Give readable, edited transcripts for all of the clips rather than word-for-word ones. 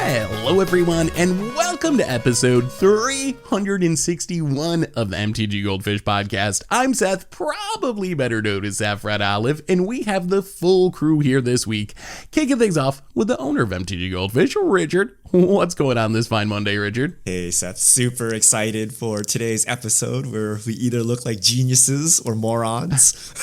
Hello everyone, and welcome to episode 361 of the MTGGoldfish podcast. I'm Seth, probably better known as Saffron Olive, and we have the full crew here this week, kicking things off with the owner of MTGGoldfish, Richard. What's going on this fine Monday, Richard? Hey Seth, super excited for today's episode where we either look like geniuses or morons.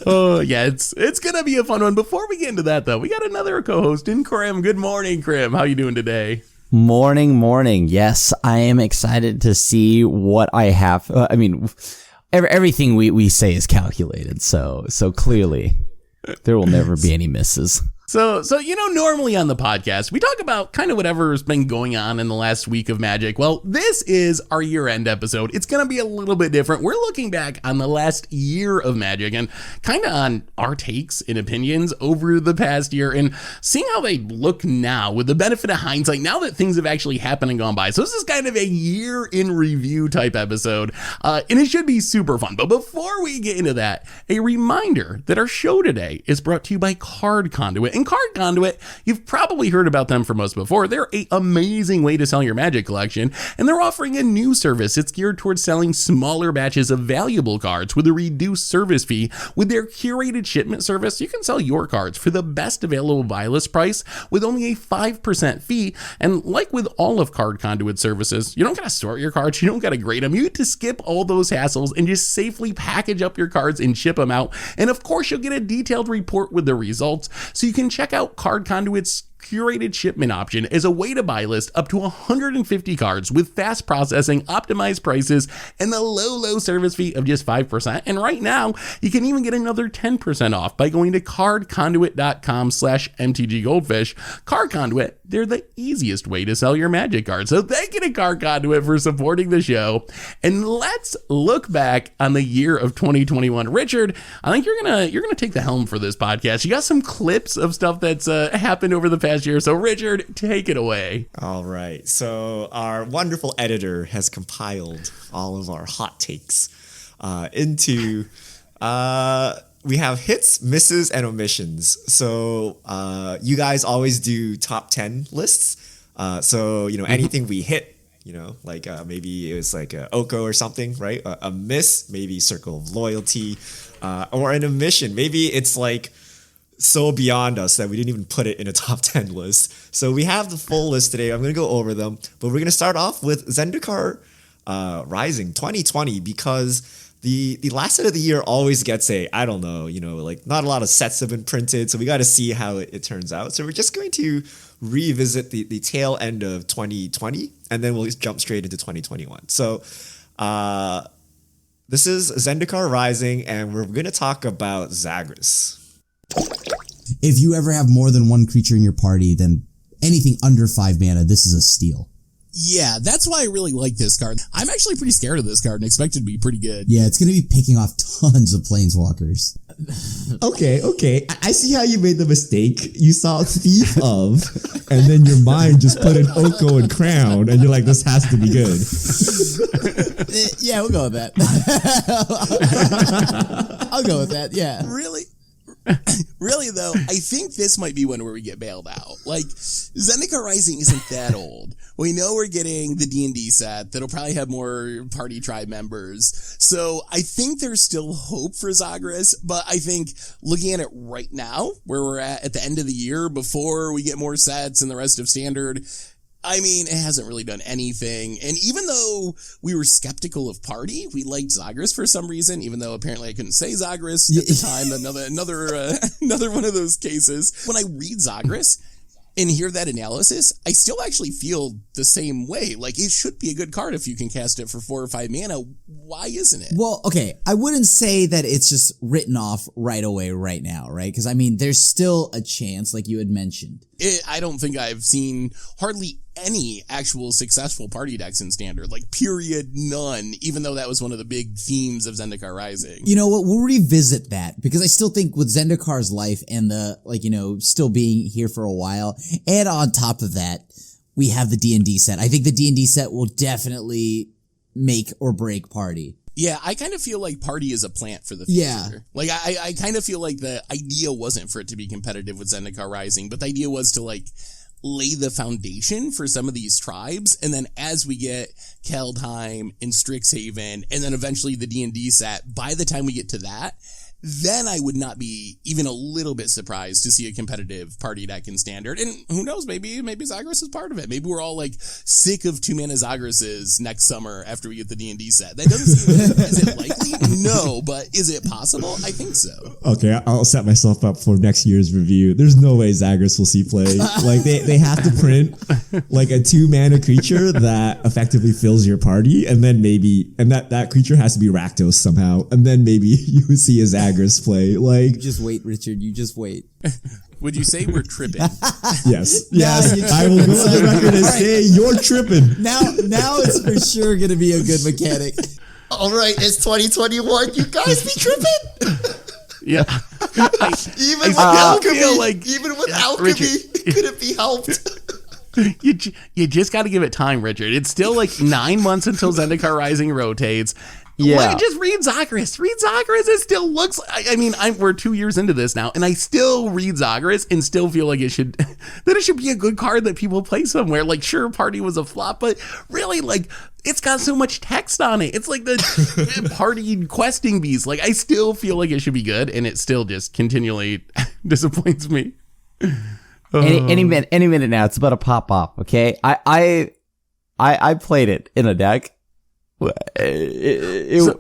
Oh yeah, it's gonna be a fun one. Before we get into that though, we got another co-host in Krim. Good morning, Krim. How you doing today? Morning. Yes, I am excited to see what I have. Everything we say is calculated, so clearly there will never be any misses. So normally on the podcast, we talk about kind of whatever's been going on in the last week of Magic. Well, this is our year-end episode. It's going to be a little bit different. We're looking back on the last year of Magic and kind of on our takes and opinions over the past year and seeing how they look now with the benefit of hindsight, now that things have actually happened and gone by. So this is kind of a year in review type episode, and it should be super fun. But before we get into that, a reminder that our show today is brought to you by Card Conduit. And Card Conduit, you've probably heard about them from us before. They're an amazing way to sell your Magic collection, and they're offering a new service. It's geared towards selling smaller batches of valuable cards with a reduced service fee. With their curated shipment service, you can sell your cards for the best available buy list price with only a 5% fee. And like with all of Card Conduit services, you don't got to sort your cards, you don't got to grade them. You get to skip all those hassles and just safely package up your cards and ship them out. And of course, you'll get a detailed report with the results, so you can check out Card Conduit's curated shipment option as a way to buy list up to 150 cards with fast processing, optimized prices, and the low service fee of just 5%. And right now, you can even get another 10% off by going to cardconduit.com/MTGGoldfish. Card Conduit, they're the easiest way to sell your Magic cards. So thank you to Card Conduit for supporting the show. And let's look back on the year of 2021. Richard, I think you're gonna take the helm for this podcast. You got some clips of stuff that's happened over the past year. So Richard, take it away. All right. So our wonderful editor has compiled all of our hot takes into we have hits, misses, and omissions. So you guys always do top 10 lists. So anything we hit, like maybe it was like a Oko or something, right? A miss, maybe Circle of Loyalty, or an omission. Maybe it's like so beyond us that we didn't even put it in a top 10 list. So we have the full list today. I'm going to go over them, but we're going to start off with Zendikar Rising 2020 because the last set of the year always gets not a lot of sets have been printed. So we got to see how it turns out. So we're just going to revisit the tail end of 2020 and then we'll jump straight into 2021. So this is Zendikar Rising and we're going to talk about Zagras. If you ever have more than one creature in your party, then anything under 5 mana, this is a steal. Yeah, that's why I really like this card. I'm actually pretty scared of this card and expect it to be pretty good. Yeah, it's going to be picking off tons of planeswalkers. Okay. I see how you made the mistake. You saw Thief of, and then your mind just put in Oko and Crown, and you're like, this has to be good. Yeah, we'll go with that. I'll go with that, yeah. Really though, I think this might be one where we get bailed out. Like, Zendikar Rising isn't that old. We know we're getting the D&D set that'll probably have more party tribe members. So I think there's still hope for Zagras, but I think looking at it right now, where we're at the end of the year, before we get more sets and the rest of Standard, I mean, it hasn't really done anything. And even though we were skeptical of Party, we liked Zagras for some reason, even though apparently I couldn't say Zagras at the time. Another one of those cases. When I read Zagras and hear that analysis, I still actually feel the same way. Like, it should be a good card if you can cast it for 4 or 5 mana. Why isn't it? Well, okay, I wouldn't say that it's just written off right away right now, right? Because, I mean, there's still a chance, like you had mentioned. I don't think I've seen hardly any actual successful party decks in Standard, like period none, even though that was one of the big themes of Zendikar Rising. You know what, we'll revisit that, because I still think with Zendikar's life and the, still being here for a while, and on top of that, we have the D&D set. I think the D&D set will definitely make or break Party. Yeah, I kind of feel like Party is a plant for the future. Yeah. Like, I kind of feel like the idea wasn't for it to be competitive with Zendikar Rising, but the idea was to, like, lay the foundation for some of these tribes. And then as we get Kaldheim and Strixhaven, and then eventually the D&D set, by the time we get to that, then I would not be even a little bit surprised to see a competitive party deck in Standard. And who knows, maybe Zagreus is part of it. Maybe we're all like sick of 2-mana Zagreus's next summer after we get the D&D set. That doesn't seem, is it likely? No, but is it possible? I think so. Okay, I'll set myself up for next year's review. There's no way Zagreus will see play. Like they have to print like a 2-mana creature that effectively fills your party, and then that creature has to be Rakdos somehow, and then maybe you would see a Zagreus play. Like, You just wait, Richard. You just wait. Would you say we're tripping? yes, you I will go on the record and say you're tripping. Now it's for sure going to be a good mechanic. All right, it's 2021. You guys be tripping. Yeah. Even with alchemy, Richard, could it be helped? You just got to give it time, Richard. It's still like 9 months until Zendikar Rising rotates. Yeah. Like, just read Zagreus. It still looks. We're 2 years into this now, and I still read Zagreus and still feel like it should be a good card that people play somewhere. Like, sure, Party was a flop, but really, like, it's got so much text on it. It's like the Party questing beast. Like, I still feel like it should be good, and it still just continually disappoints me. Any minute now, it's about to pop off. Okay, I played it in a deck. It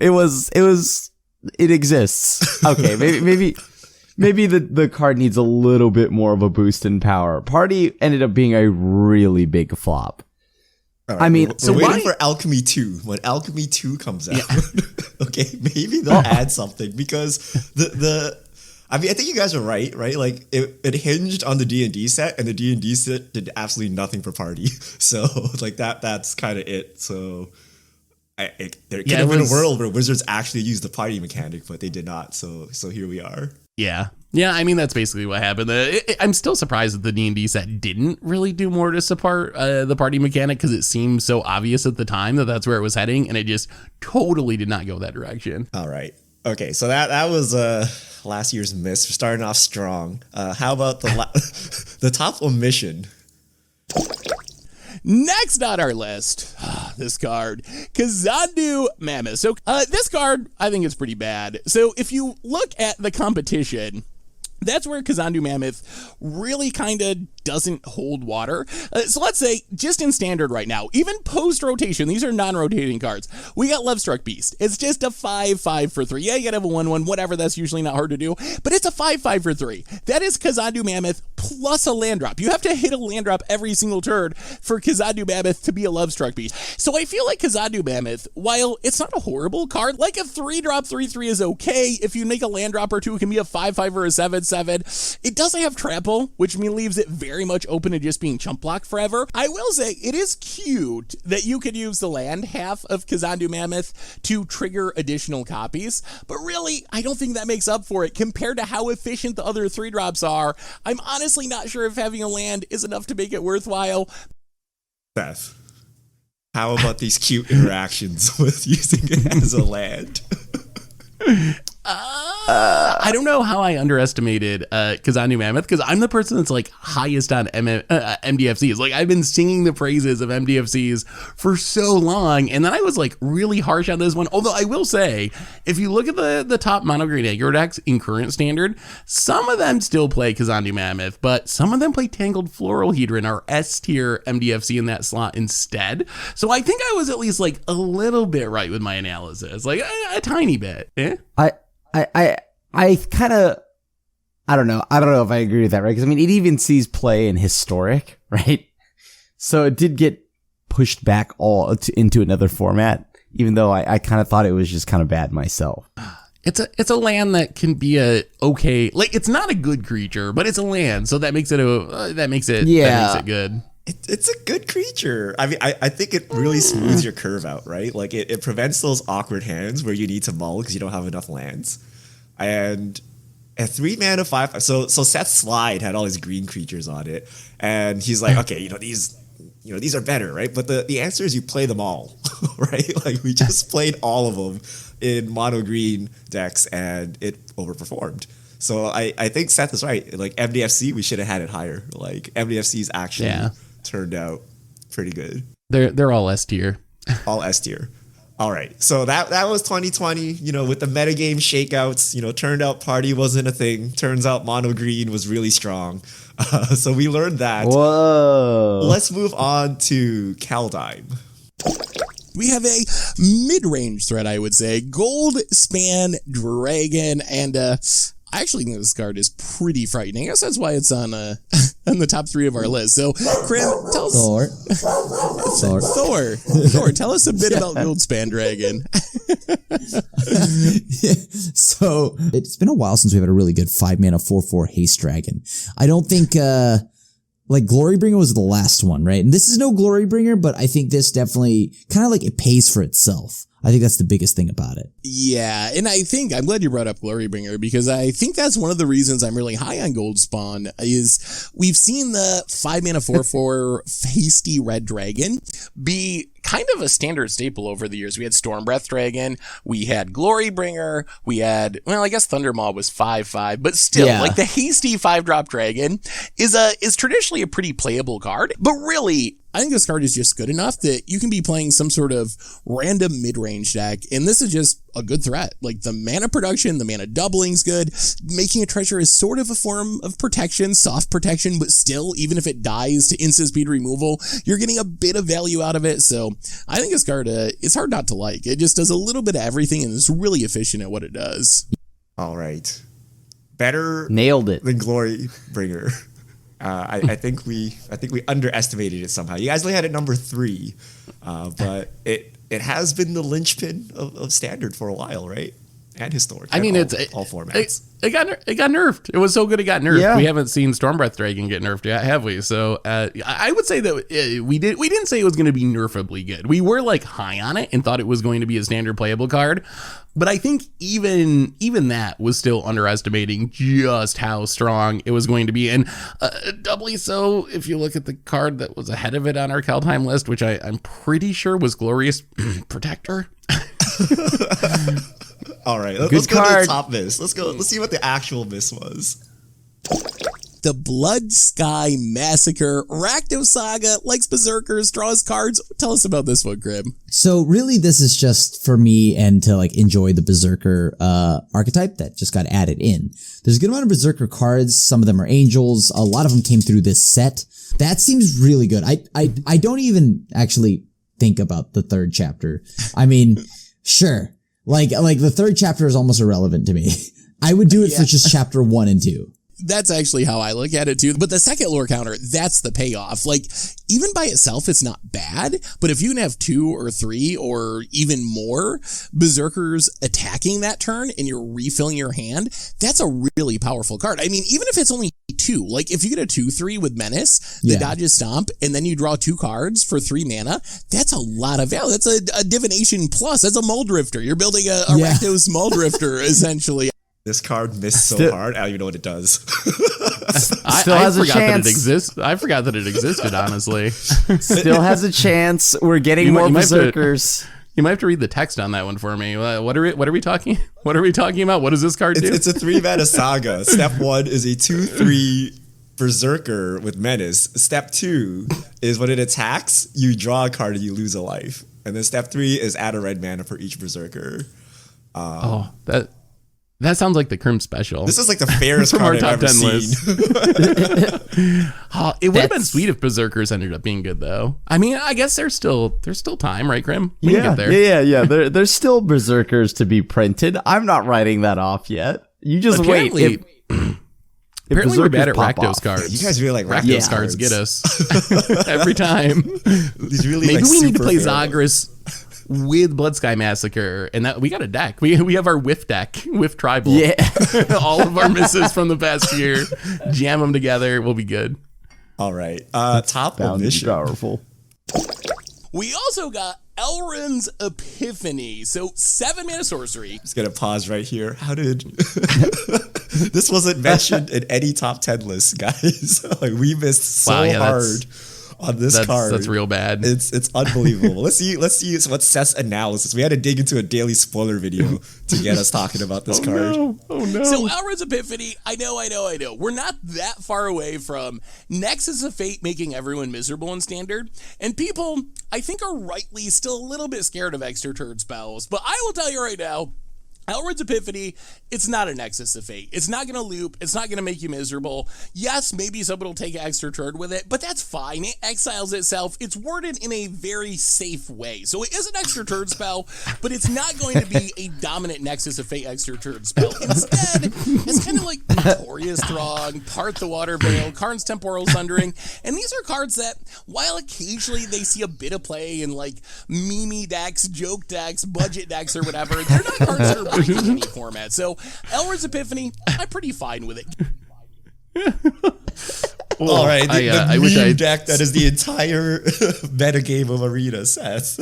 exists. Okay, maybe the card needs a little bit more of a boost in power. Party ended up being a really big flop. Right, I mean, we're waiting for Alchemy 2. When Alchemy 2 comes out, okay, maybe they'll add something, because I think you guys are right? Like it hinged on the D&D set, and the D&D set did absolutely nothing for Party. So like that's kind of it. So there could have been a world where Wizards actually used the Party mechanic, but they did not. So here we are. Yeah. I mean, that's basically what happened. I'm still surprised that the D&D set didn't really do more to support the Party mechanic, because it seemed so obvious at the time that that's where it was heading, and it just totally did not go that direction. All right. Okay, so that was last year's miss. We're starting off strong. How about the top omission? Next on our list, this card, Khazandu Mammoth. So this card, I think, is pretty bad. So if you look at the competition, that's where Khazandu Mammoth really kind of doesn't hold water. So let's say, just in Standard right now, even post-rotation, these are non-rotating cards, we got Lovestruck Beast. It's just a 5/5 for 3. Yeah, you gotta have a 1/1, whatever, that's usually not hard to do, but it's a 5/5 for 3. That is Khazandu Mammoth plus a land drop. You have to hit a land drop every single turn for Khazandu Mammoth to be a Lovestruck Beast. So I feel like Khazandu Mammoth, while it's not a horrible card, like a 3-drop 3/3 is okay. If you make a land drop or two, it can be a 5/5 or a 7/7. It doesn't have trample, which leaves it very much open to just being chump block forever. I will say it is cute that you could use the land half of Khazandu Mammoth to trigger additional copies, but really, I don't think that makes up for it compared to how efficient the other 3-drops are. I'm honestly not sure if having a land is enough to make it worthwhile. Seth, how about these cute interactions with using it as a land? I don't know how I underestimated Khazandu Mammoth, because I'm the person that's like highest on MDFCs. Like, I've been singing the praises of MDFCs for so long, and then I was like really harsh on this one. Although I will say, if you look at the top mono green aggro decks in current Standard, some of them still play Khazandu Mammoth, but some of them play Tangled Floral Hedron or S tier MDFC in that slot instead. So I think I was at least like a little bit right with my analysis, like a tiny bit. I kind of, I don't know if I agree with that, right? Because I mean, it even sees play in Historic, right? So it did get pushed back into another format, even though I kind of thought it was just kind of bad myself. It's a land that can be a okay, like, it's not a good creature, but it's a land, so that makes it good. It's a good creature. I mean, I think it really smooths your curve out, right? Like, it prevents those awkward hands where you need to mull because you don't have enough lands. And a 3-mana 5/5. So Seth's slide had all these green creatures on it, and he's like, okay, these are better, right? But the answer is you play them all, right? Like, we just played all of them in mono green decks, and it overperformed. So I think Seth is right. Like MDFC, we should have had it higher. Like MDFC's actually turned out pretty good. They're all S tier. All S tier. All right. So that was 2020, you know, with the metagame shakeouts, you know, turned out party wasn't a thing. Turns out mono green was really strong. So we learned that. Whoa. Let's move on to Kaldheim. We have a mid-range threat, I would say. Gold Span Dragon, and I actually think this card is pretty frightening. I guess that's why it's on the top 3 of our list. So, Krim, tell us... Thor, tell us a bit about Gold Span Dragon. So, it's been a while since we've had a really good 5-mana 4/4 haste dragon. I don't think... like Glorybringer was the last one, right? And this is no Glorybringer, but I think this definitely kind of like it pays for itself. I think that's the biggest thing about it. Yeah, and I'm glad you brought up Glorybringer, because I think that's one of the reasons I'm really high on Gold Spawn is we've seen the 5-mana 4/4 hasty red dragon be kind of a standard staple over the years. We had Stormbreath Dragon, we had Glorybringer, we had, well, I guess Thundermaw was 5/5, but still, like the hasty 5-drop dragon is traditionally a pretty playable card, but really, I think this card is just good enough that you can be playing some sort of random mid-range deck, and this is just a good threat. Like, the mana production, the mana doubling's good. Making a treasure is sort of a form of protection, soft protection, but still, even if it dies to instant speed removal, you're getting a bit of value out of it. So I think this card, it's hard not to like. It just does a little bit of everything, and it's really efficient at what it does. All right. Better Nailed it. than Glorybringer. I think we underestimated it somehow. You guys only had it number 3, but it has been the linchpin of Standard for a while, right? And Historic. I mean, all formats. It got nerfed. It was so good it got nerfed. Yeah. We haven't seen Stormbreath Dragon get nerfed yet, have we? So I would say that we didn't say it was going to be nerfably good. We were like high on it and thought it was going to be a standard playable card. But I think even that was still underestimating just how strong it was going to be. And doubly so if you look at the card that was ahead of it on our Kaldheim list, which I'm pretty sure was Glorious Protector. All right, let's go to the top miss. Let's see what the actual miss was. The Blood Sky Massacre. Rakdos Saga likes Berserkers, draws cards. Tell us about this one, Grim. So really, this is just for me and to like enjoy the Berserker archetype that just got added in. There's a good amount of Berserker cards. Some of them are angels. A lot of them came through this set. That seems really good. I don't even actually think about the 3rd chapter. I mean, sure. Like the 3rd chapter is almost irrelevant to me. I would do it for just chapter 1 and 2. That's actually how I look at it too. But the second lore counter, that's the payoff. Like, even by itself, it's not bad. But if you can have 2 or 3 or even more Berserkers attacking that turn and you're refilling your hand, that's a really powerful card. I mean, even if it's only 2, like if you get a 2/3 with Menace, the dodges Stomp, and then you draw 2 cards for 3 mana, that's a lot of value. That's a Divination plus. That's a Muldrifter. You're building a Rakdos Muldrifter, essentially. This card missed so hard, I don't even know what it does. I forgot that it exists. I forgot that it existed, honestly. Still has a chance. We're getting more Berserkers. You might have to read the text on that one for me. What are we talking about? What does this card do? It's a 3-mana saga. Step 1 is a 2/3 Berserker with Menace. Step 2 is when it attacks, you draw a card and you lose a life. And then step 3 is add a red mana for each Berserker. That sounds like the Crim special. This is like the fairest card I've ever seen. It would have been sweet if Berserkers ended up being good, though. I mean, I guess there's still time, right, Crim? We can get there. Yeah. There's still Berserkers to be printed. I'm not writing that off yet. You just wait. Apparently we're bad at Rakdos cards. You guys really like Rakdos cards get us every time. Maybe we need to play Zagras with Blood Sky Massacre, and that we got a deck. We have our Whiff deck, Whiff Tribal. Yeah. All of our misses from the past year, jam them together. We'll be good. All right. Top omission. Powerful. We also got Elrond's Epiphany. So 7-mana sorcery. Just gonna pause right here. How did this wasn't mentioned in any top 10 list, guys? Like we missed so hard on this card. That's real bad. It's unbelievable. Let's see what Seth's analysis. We had to dig into a daily spoiler video to get us talking about this card. Oh no. So Alred's Epiphany, I know. We're not that far away from Nexus of Fate making everyone miserable in Standard. And people, I think, are rightly still a little bit scared of extra turn spells. But I will tell you right now, Alred's Epiphany, it's not a Nexus of Fate. It's not going to loop. It's not going to make you miserable. Yes, maybe someone will take an extra turn with it, but that's fine. It exiles itself. It's worded in a very safe way. So it is an extra turn spell, but it's not going to be a dominant Nexus of Fate extra turn spell. Instead, it's kind of like Notorious Throng, Part the Water Veil, Karn's Temporal Sundering, and these are cards that, while occasionally they see a bit of play in like meme decks, joke decks, budget decks, or whatever, they're not cards that are in any format. So Elred's Epiphany, I'm pretty fine with it. All right, I wish I deck that is the entire metagame of Arena, Seth.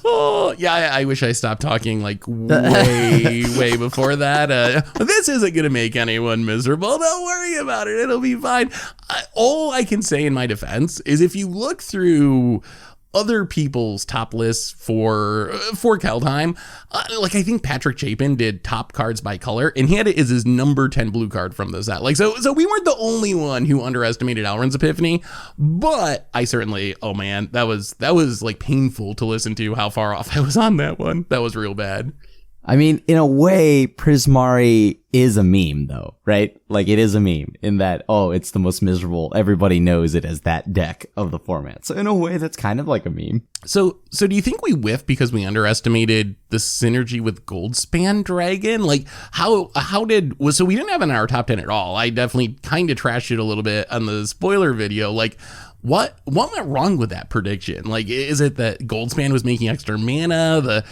Oh, yeah, I wish I stopped talking like way before that. This isn't going to make anyone miserable. Don't worry about it. It'll be fine. All I can say in my defense is if you look through other people's top lists for Keldheim, like I think Patrick Chapin did top cards by color, and he had it as his number 10 blue card from the set. Like so we weren't the only one who underestimated Alrund's Epiphany, but I certainly, oh man, that was like painful to listen to how far off I was on that one. That was real bad. I mean, in a way, Prismari is a meme, though, right? Like, it is a meme in that, oh, it's the most miserable. Everybody knows it as that deck of the format. So in a way, that's kind of like a meme. So do you think we whiffed because we underestimated the synergy with Goldspan Dragon? Like, so we didn't have it in our top 10 at all. I definitely kind of trashed it a little bit on the spoiler video. Like, what went wrong with that prediction? Like, is it that Goldspan was making extra mana,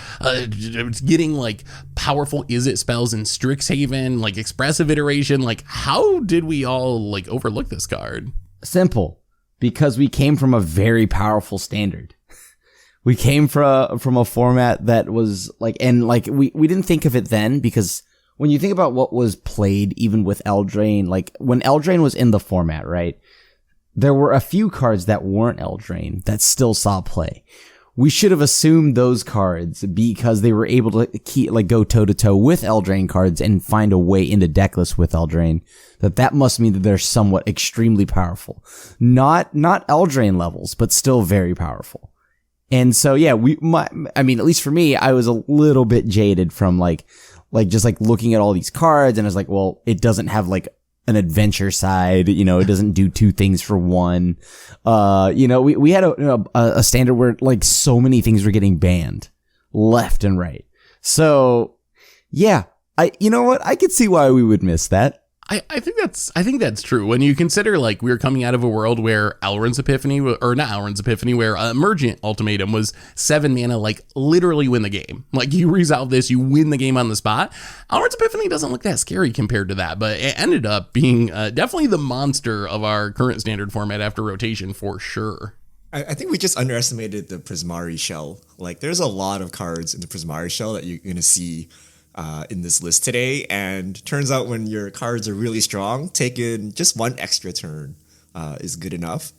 getting like powerful Izzet spells in Strixhaven, like expressive iteration? Like, how did we all like overlook this card? Simple, because we came from a very powerful standard. We came from a format that was like, and like we didn't think of it then, because when you think about what was played even with Eldraine, like when Eldraine was in the format, right? There were a few cards that weren't Eldraine that still saw play. We should have assumed those cards because they were able to go toe to toe with Eldraine cards and find a way into deck lists with Eldraine. That must mean that they're somewhat extremely powerful. Not Eldraine levels, but still very powerful. And so, yeah, at least for me, I was a little bit jaded from like just like looking at all these cards, and I was like, well, it doesn't have like an adventure side, it doesn't do two things for one. We had a standard where like so many things were getting banned left and right. So yeah, I could see why we would miss that. I think that's true. When you consider like we were coming out of a world where Alrund's Epiphany, or not Alrund's Epiphany, where Emergent Ultimatum was 7 mana, like literally win the game. Like you resolve this, you win the game on the spot. Alrund's Epiphany doesn't look that scary compared to that, but it ended up being definitely the monster of our current standard format after rotation for sure. I think we just underestimated the Prismari shell. Like there's a lot of cards in the Prismari shell that you're going to see in this list today, and turns out when your cards are really strong, taking just one extra turn is good enough,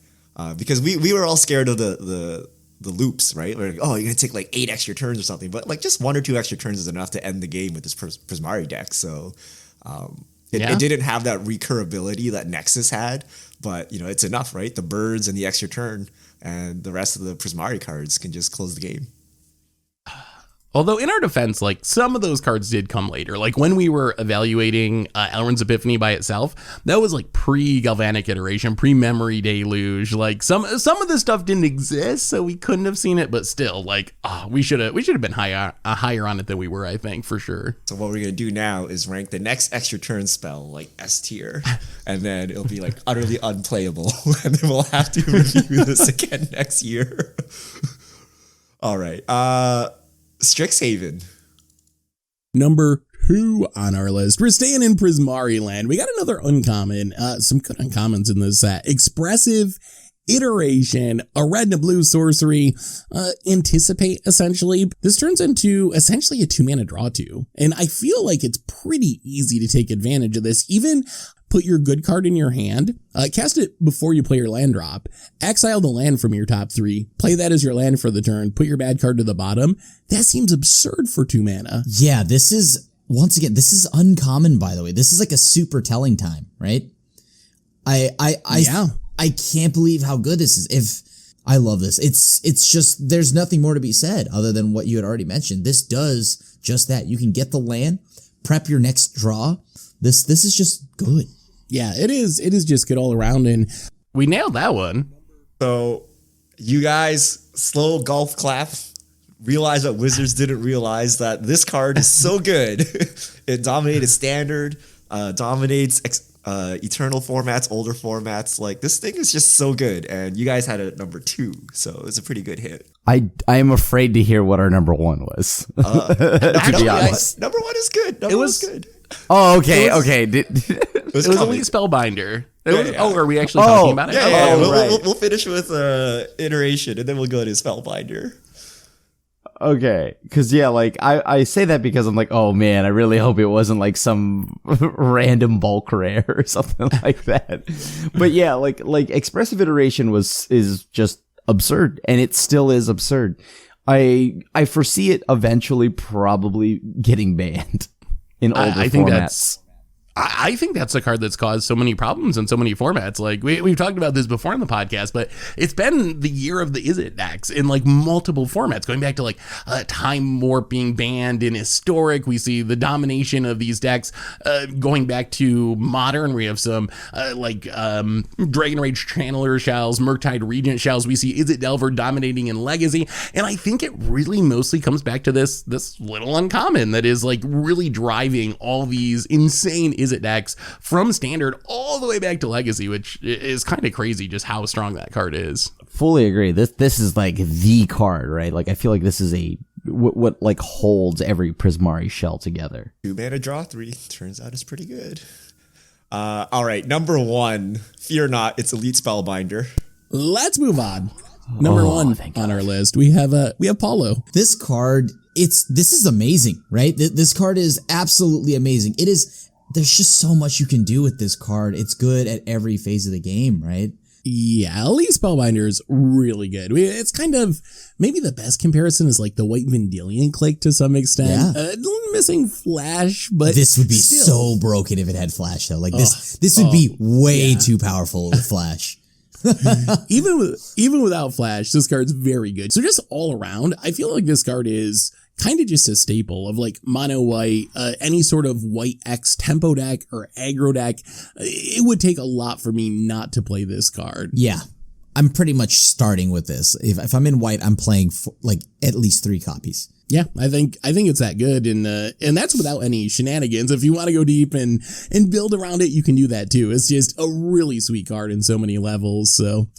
because we were all scared of the loops, right? We're like, oh, you're gonna take like 8 extra turns or something, but like just 1 or 2 extra turns is enough to end the game with this Prismari deck. So it didn't have that recurability that Nexus had, but it's enough, right? The birds and the extra turn and the rest of the Prismari cards can just close the game. Although in our defense, like some of those cards did come later. Like when we were evaluating Alrund's Epiphany by itself, that was like pre-Galvanic Iteration, pre-Memory Deluge. Like some of this stuff didn't exist, so we couldn't have seen it. But still, like we should have been higher on it than we were, I think, for sure. So what we're gonna do now is rank the next extra turn spell like S tier, and then it'll be like utterly unplayable, and then we'll have to review this again next year. All right. Strixhaven. Number 2 on our list. We're staying in Prismari land. We got another uncommon, some good uncommons in this set. Expressive Iteration, a red and a blue sorcery, Anticipate, essentially. This turns into essentially a 2-mana draw 2. And I feel like it's pretty easy to take advantage of this, even put your good card in your hand, cast it before you play your land drop, exile the land from your top 3, play that as your land for the turn, put your bad card to the bottom. That seems absurd for 2 mana. Yeah, this is, once again, this is uncommon, by the way. This is like a super telling time, right? I can't believe how good this is. I love this. It's just, there's nothing more to be said other than what you had already mentioned. This does just that. You can get the land, prep your next draw. This is just good. Yeah, it is. It is just good all around, and We nailed that one. So you guys, slow golf clap. Realize that Wizards didn't realize that this card is so good. It dominated standard, dominates eternal formats, older formats. Like, this thing is just so good, and you guys had it at number 2, so it's a pretty good hit. I am afraid to hear what our number 1 was. To be honest. Number 1 is good. Number 1 is good. Oh, okay, okay. It was Elite Spellbinder. Yeah. Oh, are we actually talking about it? Yeah, Oh, we'll finish with iteration, and then we'll go to Spellbinder. Okay, because like I say that because I'm like, oh man, I really hope it wasn't like some random bulk rare or something like that. But yeah, like expressive iteration is just absurd, and it still is absurd. I foresee it eventually probably getting banned in older formats. I think that's a card that's caused so many problems in so many formats. Like we've talked about this before on the podcast, but it's been the year of the Is It decks in like multiple formats, going back to like Time Warp being banned in Historic. We see the domination of these decks going back to Modern. We have some Dragon Rage Channeler shells, Murktide Regent shells. We see Is It Delver dominating in Legacy. And I think it really mostly comes back to this little uncommon that is like really driving all these insane Is It decks from standard all the way back to Legacy, which is kind of crazy just how strong that card is. Fully agree. This is like the card, right? Like I feel like this is what like holds every Prismari shell together. 2 mana draw 3. Turns out it's pretty good. All right, number 1. Fear not, it's Elite Spellbinder. let's move on. Number 1 on our list, we have Paulo. This card, this is amazing, right? This card is absolutely amazing. It is. There's just so much you can do with this card. It's good at every phase of the game, right? Yeah, Elite Spellbinder is really good. It's kind of, maybe the best comparison is like the White Vendilion Clique to some extent. Yeah. Missing Flash, but this would be still so broken if it had Flash though. Like this would be way too powerful with Flash. even without Flash, this card's very good. So just all around, I feel like this card is kind of just a staple of like mono white, any sort of white X tempo deck or aggro deck. It would take a lot for me not to play this card. Yeah, I'm pretty much starting with this. If I'm in white, I'm playing like at least 3 copies. Yeah, I think it's that good, and that's without any shenanigans. If you want to go deep and build around it, you can do that too. It's just a really sweet card in so many levels. So,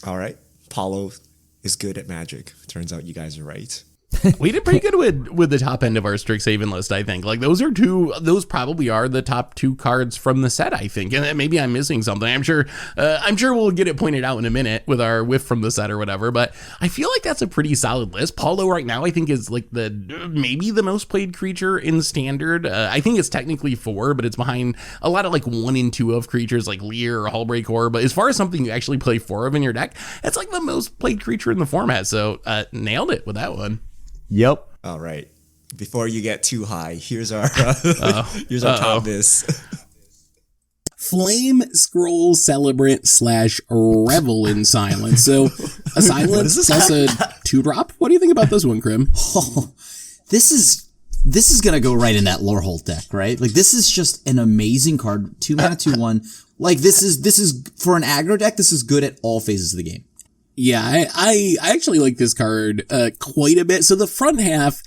all right, Paulo is good at Magic. Turns out you guys are right. We did pretty good with the top end of our Strixhaven list, I think. Like those probably are the top 2 cards from the set, I think. And maybe I'm missing something. I'm sure we'll get it pointed out in a minute with our whiff from the set or whatever, but I feel like that's a pretty solid list. Paulo right now, I think, is like maybe the most played creature in standard. I think it's technically 4, but it's behind a lot of like 1 and 2 of creatures like Leer or Hullbreak Ore. But as far as something you actually play 4 of in your deck, it's like the most played creature in the format. So nailed it with that one. Yep. All right. Before you get too high, here's our top list. Flame Scroll Celebrant / Revel in Silence. So a silence plus a 2-drop. What do you think about this one, Krim? Oh, this is gonna go right in that Lorehold deck, right? Like this is just an amazing card. 2 mana, 2/1. Like this is for an aggro deck. This is good at all phases of the game. Yeah, I actually like this card quite a bit. So the front half,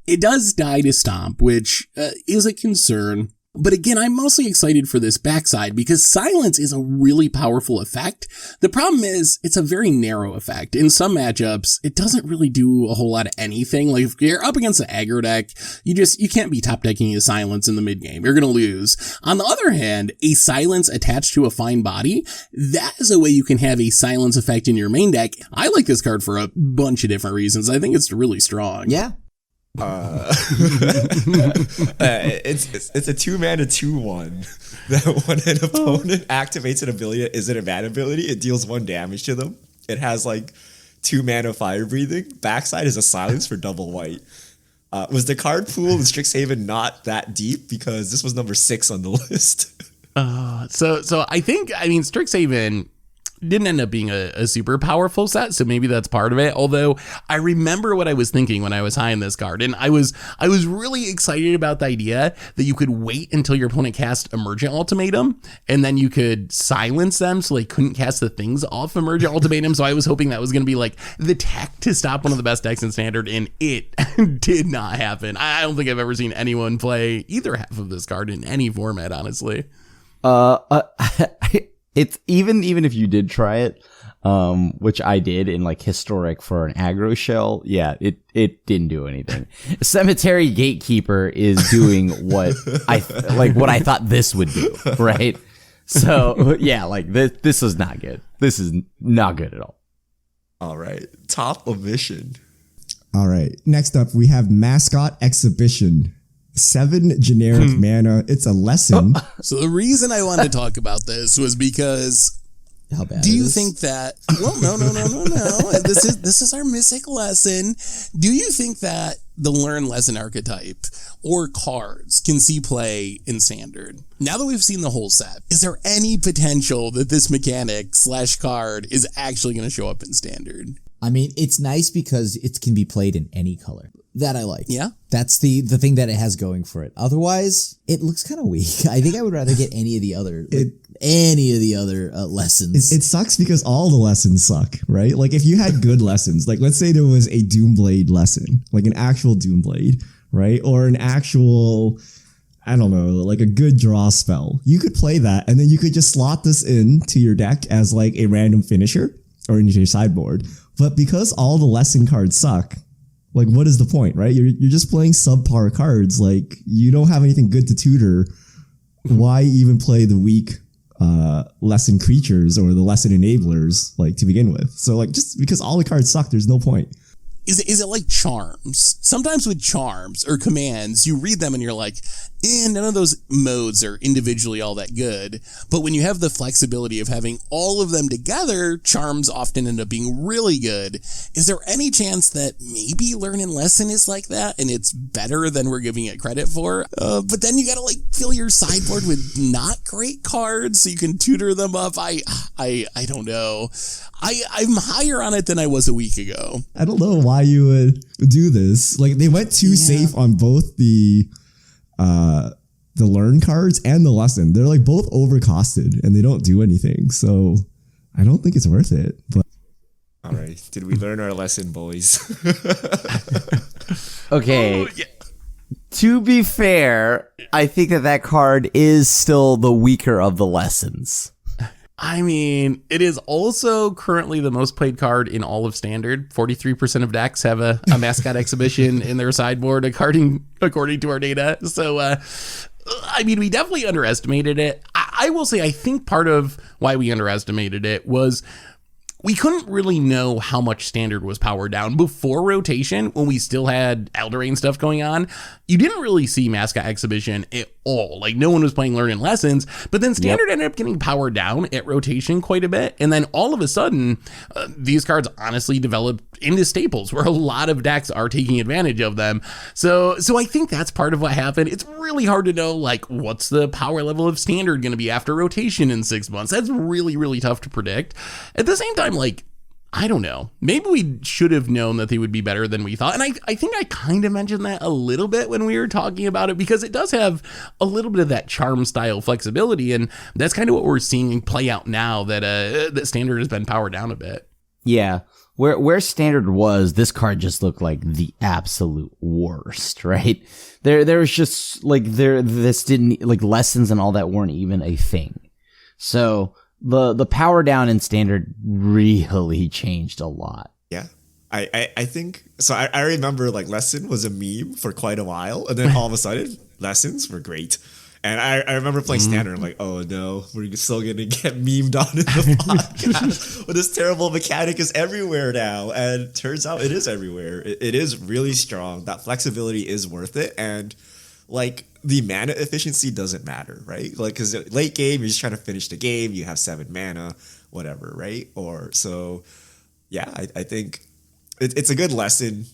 it does die to Stomp, which is a concern. But again, I'm mostly excited for this backside because Silence is a really powerful effect. The problem is it's a very narrow effect. In some matchups, it doesn't really do a whole lot of anything. Like if you're up against an aggro deck, you can't be top decking a Silence in the mid game. You're going to lose. On the other hand, a Silence attached to a fine body, that is a way you can have a Silence effect in your main deck. I like this card for a bunch of different reasons. I think it's really strong. Yeah. It's a 2-mana 2/1 that when an opponent activates an ability that isn't a mana ability, it deals 1 damage to them. It has like 2 mana fire breathing. Backside is a silence for double white. Was the card pool in Strixhaven not that deep? Because this was number 6 on the list. So I think, I mean, Strixhaven didn't end up being a super powerful set, so maybe that's part of it. Although I remember what I was thinking when I was high in this card, and I was really excited about the idea that you could wait until your opponent cast Emergent Ultimatum, and then you could silence them so they couldn't cast the things off Emergent Ultimatum. So I was hoping that was going to be like the tech to stop one of the best decks in Standard, and it did not happen. I don't think I've ever seen anyone play either half of this card in any format, honestly. It's even if you did try it, which I did in like historic for an aggro shell, yeah, it didn't do anything. Cemetery Gatekeeper is doing what I thought this would do, right? So yeah, like this is not good. This is not good at all. All right, top omission. All right. Next up, we have Mascot Exhibition. 7 generic mana. It's a lesson. So the reason I wanted to talk about this was because How bad? do you think that? Well, no. This is our mythic lesson. Do you think that the learn lesson archetype or cards can see play in Standard? Now that we've seen the whole set, is there any potential that this mechanic / card is actually going to show up in Standard? I mean, it's nice because it can be played in any color. That I like. Yeah. That's the thing that it has going for it. Otherwise, it looks kind of weak. I think I would rather get any of the other lessons. It sucks because all the lessons suck, right? Like if you had good lessons, like let's say there was a Doomblade lesson, like an actual Doomblade, right? Or an actual, I don't know, like a good draw spell. You could play that and then you could just slot this into your deck as like a random finisher or into your sideboard. But because all the lesson cards suck, like, what is the point, right? You're just playing subpar cards. Like, you don't have anything good to tutor. Why even play the weak lesson creatures or the lesson enablers, like, to begin with? So, like, just because all the cards suck, there's no point. Is it like charms? Sometimes with charms or commands, you read them and you're like, none of those modes are individually all that good. But when you have the flexibility of having all of them together, charms often end up being really good. Is there any chance that maybe Learn and Lesson is like that and it's better than we're giving it credit for? But then you gotta like fill your sideboard with not great cards so you can tutor them up. I don't know. I'm higher on it than I was a week ago. I don't know why you would do this. Like, they went too safe on both the learn cards and the lesson. They're like both overcosted and they don't do anything. So I don't think it's worth it. But All right, did we learn our lesson, boys? Okay. To be fair, I think that card is still the weaker of the lessons. I mean, it is also currently the most played card in all of Standard. 43% of decks have a Mascot Exhibition in their sideboard, according to our data. So, I mean, we definitely underestimated it. I will say, I think part of why we underestimated it was we couldn't really know how much Standard was powered down before rotation when we still had Eldraine stuff going on. You didn't really see Mascot Exhibition at all. Like, no one was playing Learn and Lessons, but then Standard ended up getting powered down at rotation quite a bit. And then all of a sudden, these cards honestly developed into staples where a lot of decks are taking advantage of them. So I think that's part of what happened. It's really hard to know, like, what's the power level of Standard going to be after rotation in 6 months. That's really, really tough to predict. At the same time, like, I don't know. Maybe we should have known that they would be better than we thought. And I think I kind of mentioned that a little bit when we were talking about it, because it does have a little bit of that charm style flexibility. And that's kind of what we're seeing play out now that Standard has been powered down a bit. Yeah. Where Standard was, this card just looked like the absolute worst, right? There was just like this didn't, like, lessons and all that weren't even a thing. So the power down in Standard really changed a lot. Yeah. I think so. I remember like lesson was a meme for quite a while, and then all of a sudden lessons were great. And I remember playing Standard. I'm like, oh no, we're still going to get memed on in the podcast. But this terrible mechanic is everywhere now. And turns out it is everywhere. It is really strong. That flexibility is worth it. And like the mana efficiency doesn't matter, right? Like, because late game, you're just trying to finish the game. You have 7 mana, whatever, right? Or so, yeah, I think it's a good lesson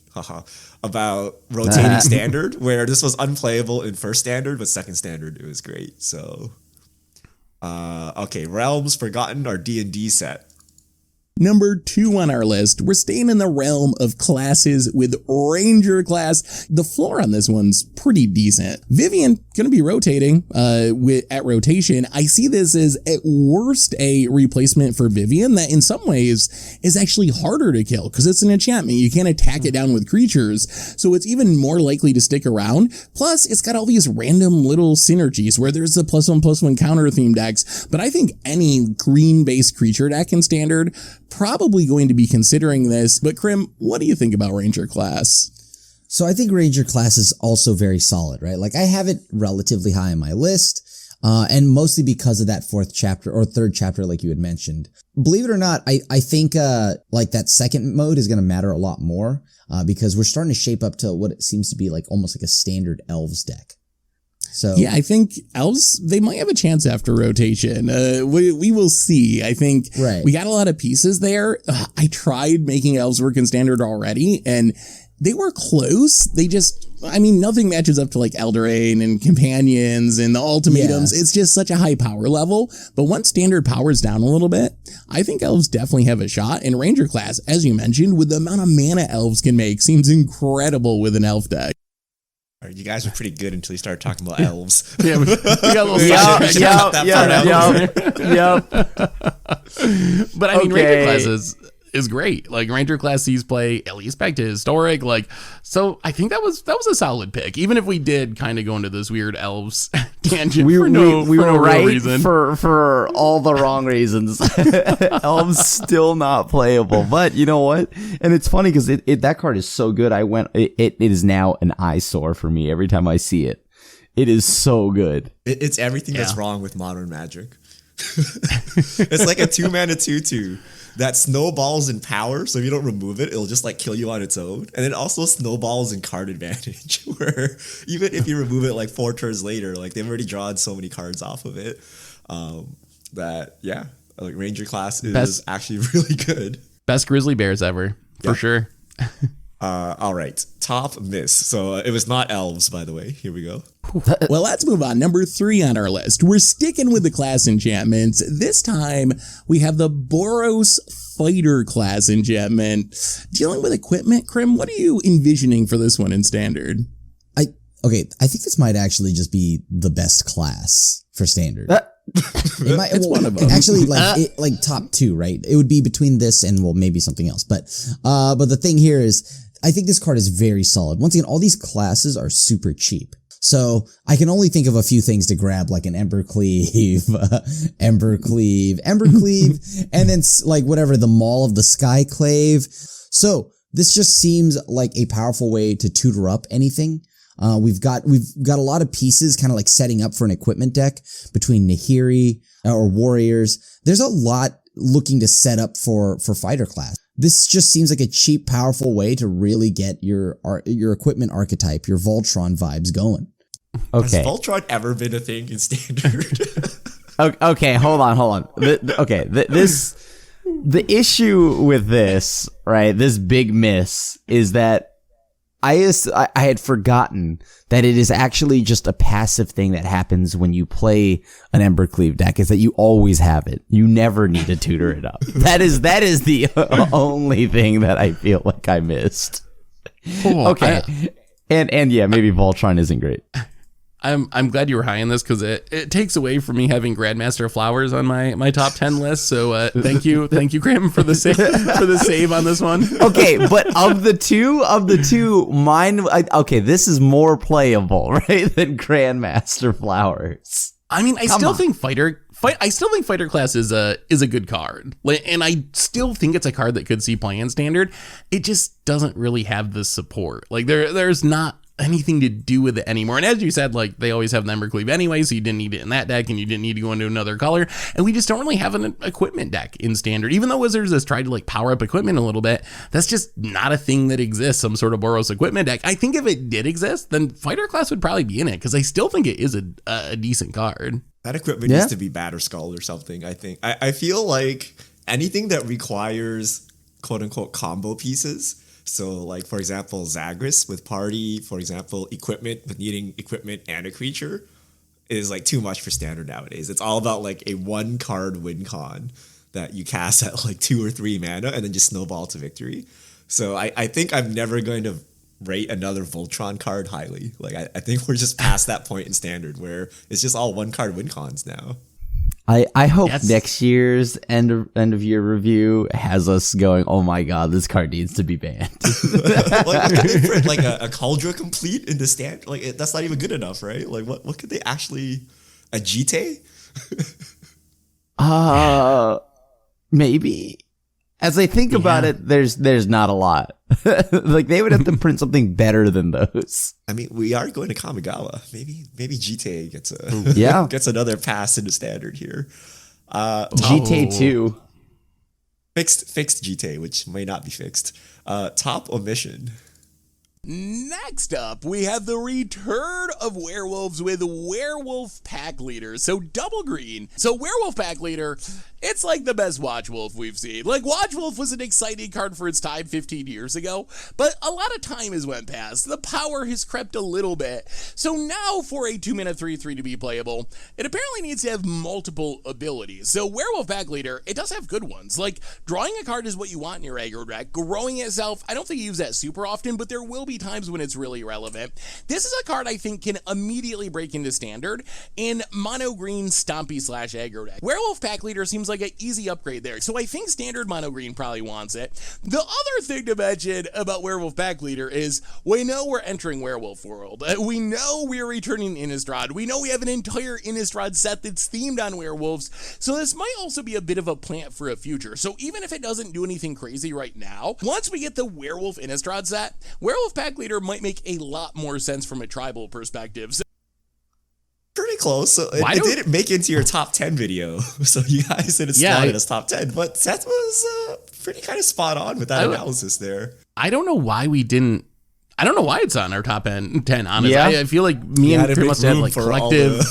about rotating Standard, where this was unplayable in first Standard, but second Standard it was great. So, okay, Realms Forgotten, our D&D set. Number 2 on our list, we're staying in the realm of classes with Ranger class. The floor on this one's pretty decent. Vivian gonna be rotating at rotation. I see this as at worst a replacement for Vivian that in some ways is actually harder to kill because it's an enchantment. You can't attack it down with creatures, so it's even more likely to stick around. Plus, it's got all these random little synergies where there's the +1/+1 counter theme decks, but I think any green-based creature deck in Standard probably going to be considering this. But Krim, what do you think about Ranger class? So I think Ranger class is also very solid, right? Like I have it relatively high on my list, and mostly because of that 4th chapter or 3rd chapter, like you had mentioned. Believe it or not, I think like that second mode is going to matter a lot more, because we're starting to shape up to what it seems to be like almost like a standard Elves deck. So yeah, I think Elves, they might have a chance after rotation. We will see. I think we got a lot of pieces there. I tried making Elves work in Standard already, and they were close. They just, I mean, nothing matches up to like Eldraine and Companions and the Ultimatums. It's just such a high power level. But once Standard powers down a little bit, I think Elves definitely have a shot. And Ranger class, as you mentioned, with the amount of mana Elves can make, seems incredible with an Elf deck. You guys were pretty good until you started talking about elves. Yeah, we got a little But I mean, Ranger class is great. Like Ranger class sees play at least back to historic. Like, so I think that was a solid pick. Even if we did kind of go into this weird Elves tangent we were right reason. for all the wrong reasons. Elves still not playable, but you know what? And it's funny because that card is so good. It is now an eyesore for me every time I see it. It is so good. It's everything that's wrong with modern Magic. It's like a 2-mana 2/2 that snowballs in power, so if you don't remove it, it'll just like kill you on its own. And it also snowballs in card advantage, where even if you remove it like 4 turns later, like they've already drawn so many cards off of it, that like Ranger class is actually really good. Best Grizzly Bears ever, for sure. All right, top miss. So it was not Elves, by the way. Here we go. Well, let's move on. Number 3 on our list. We're sticking with the class enchantments. This time, we have the Boros Fighter class enchantment. Dealing with equipment, Krim, what are you envisioning for this one in Standard? I think this might actually just be the best class for Standard. It's one of them. Actually, like top 2, right? It would be between this and maybe something else. But the thing here is, I think this card is very solid. Once again, all these classes are super cheap. So I can only think of a few things to grab, like an Embercleave, and then like whatever, the Maul of the Skyclave. So this just seems like a powerful way to tutor up anything. We've got a lot of pieces kind of like setting up for an equipment deck between Nahiri or Warriors. There's a lot looking to set up for fighter class. This just seems like a cheap, powerful way to really get your equipment archetype, your Voltron vibes going. Okay. Has Voltron ever been a thing in Standard? Okay, hold on. The issue with this, right, this big miss is that I had forgotten that it is actually just a passive thing that happens when you play an Embercleave deck, is that you always have it. You never need to tutor it up. That is the only thing that I feel like I missed. Okay. And yeah, maybe Voltron isn't great. I'm glad you were high on this because it takes away from me having Grandmaster of Flowers on my top 10 list. So thank you, Graham, for the save on this one. Okay, but of the two, mine. This is more playable, right, than Grandmaster Flowers. I mean, I still think Fighter class is a good card, and I still think it's a card that could see play in Standard. It just doesn't really have the support. Like there's not anything to do with it anymore. And as you said, like, they always have the Embercleave anyway, so you didn't need it in that deck, and you didn't need to go into another color. And we just don't really have an equipment deck in Standard. Even though Wizards has tried to like power up equipment a little bit, that's just not a thing that exists, some sort of Boros equipment deck. I think if it did exist, then Fighter Class would probably be in it, because I still think it is a decent card. That equipment needs to be Batterskull or something, I think. I feel like anything that requires quote-unquote combo pieces. So, like, for example, Zagras with party, for example, equipment, with needing equipment and a creature is, like, too much for Standard nowadays. It's all about, like, a one-card win con that you cast at, like, 2 or 3 mana and then just snowball to victory. So I think I'm never going to rate another Voltron card highly. Like, I think we're just past that point in Standard where it's just all one-card win cons now. I hope next year's end of year review has us going, oh my god, this card needs to be banned. What could they print? Like a Cauldron complete in the stand? Like, that's not even good enough, right? Like, what could they actually... A Jite? Maybe. As I think about it, there's not a lot. Like, they would have to print something better than those. I mean, we are going to Kamigawa. Maybe GTA gets another pass into Standard here. GTA 2. Fixed GTA, which may not be fixed. Top omission. Next up, we have the return of werewolves with Werewolf Pack Leader. So double green. So Werewolf Pack Leader, it's like the best Watch Wolf we've seen. Like, Watch Wolf was an exciting card for its time 15 years ago, but a lot of time has went past. The power has crept a little bit. So now for a 2-mana 3/3 to be playable, it apparently needs to have multiple abilities. So Werewolf Pack Leader, it does have good ones. Like, drawing a card is what you want in your aggro deck. Growing itself, I don't think you use that super often, but there will be times when it's really relevant. This is a card I think can immediately break into Standard in mono green stompy / aggro deck. Werewolf Pack Leader seems like an easy upgrade there, so I think Standard mono green probably wants it. The other thing to mention about Werewolf Pack Leader is we know we're entering Werewolf World. We know we're returning Innistrad. We know we have an entire Innistrad set that's themed on werewolves, so this might also be a bit of a plant for a future. So even if it doesn't do anything crazy right now, once we get the Werewolf Innistrad set, Werewolf Pack Leader might make a lot more sense from a tribal perspective. So pretty close. So it didn't make it into your top 10 video. So you guys didn't slot it as top 10. But Seth was pretty kind of spot on with that analysis there. I don't know why we didn't. I don't know why it's on our top 10, honestly. Yeah. I feel like me and Chris must have like collective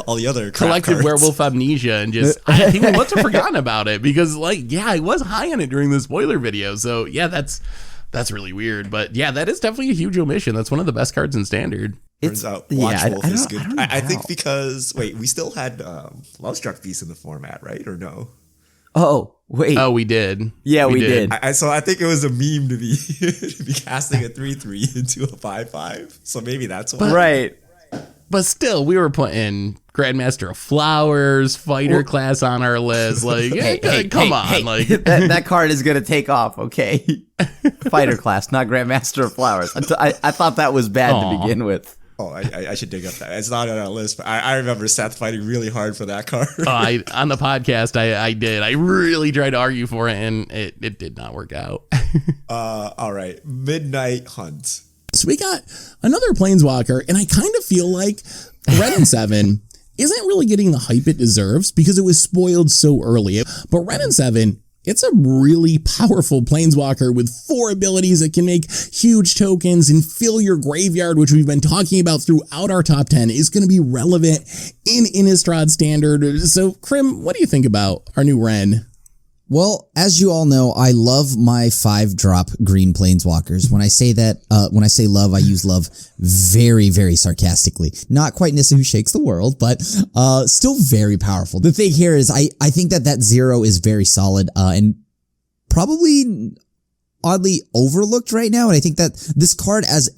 all the other collective werewolf amnesia, and just I think we must have forgotten about it because, like, yeah, I was high on it during the spoiler video. So yeah, that's really weird. But yeah, that is definitely a huge omission. That's one of the best cards in Standard. Turns out Watch Wolf is good. I think because, we still had Lovestruck Beast in the format, right? Or no? Oh, wait. Oh, we did. Yeah, we did. So I think it was a meme to be casting a 3/3 into a 5/5. So maybe that's why. Right. But still, we were putting Grandmaster of Flowers, Fighter Class on our list. Like, come on. Like that card is going to take off, okay? Fighter Class, not Grandmaster of Flowers. I thought that was bad to begin with. Oh, I should dig up that. It's not on our list, but I remember Seth fighting really hard for that card. On the podcast, I did. I really tried to argue for it, and it did not work out. All right. Midnight Hunt. So we got another Planeswalker, and I kind of feel like Red and 7 isn't really getting the hype it deserves because it was spoiled so early. But Red and 7, it's a really powerful Planeswalker with 4 abilities that can make huge tokens and fill your graveyard, which we've been talking about throughout our top 10, is going to be relevant in Innistrad Standard. So, Krim, what do you think about our new Ren? Well, as you all know, I love my 5-drop green Planeswalkers. When I say that, when I say love, I use love very, very sarcastically. Not quite Nissa who shakes the world, but still very powerful. The thing here is I think that 0 is very solid and probably oddly overlooked right now. And I think that this card as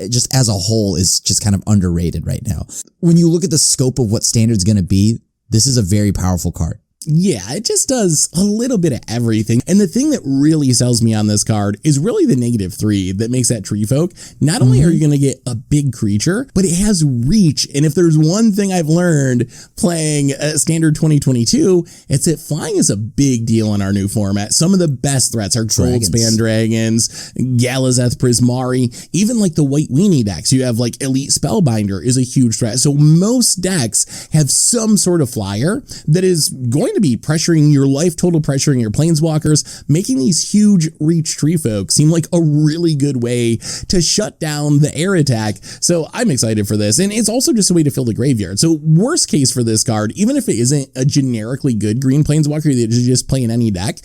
a whole is just kind of underrated right now. When you look at the scope of what Standard's going to be, this is a very powerful card. Yeah, it just does a little bit of everything. And the thing that really sells me on this card is really the -3 that makes that Tree Folk. Not only are you going to get a big creature, but it has reach. And if there's one thing I've learned playing Standard 2022, it's that flying is a big deal in our new format. Some of the best threats are Goldspan Dragons, Galazeth Prismari, even like the White Weenie decks. You have like Elite Spellbinder is a huge threat. So most decks have some sort of flyer that is going to be pressuring your life total, pressuring your planeswalkers, making these huge reach Tree Folk seem like a really good way to shut down the air attack. So I'm excited for this. And it's also just a way to fill the graveyard. So worst case for this card, even if it isn't a generically good green planeswalker that you just play in any deck,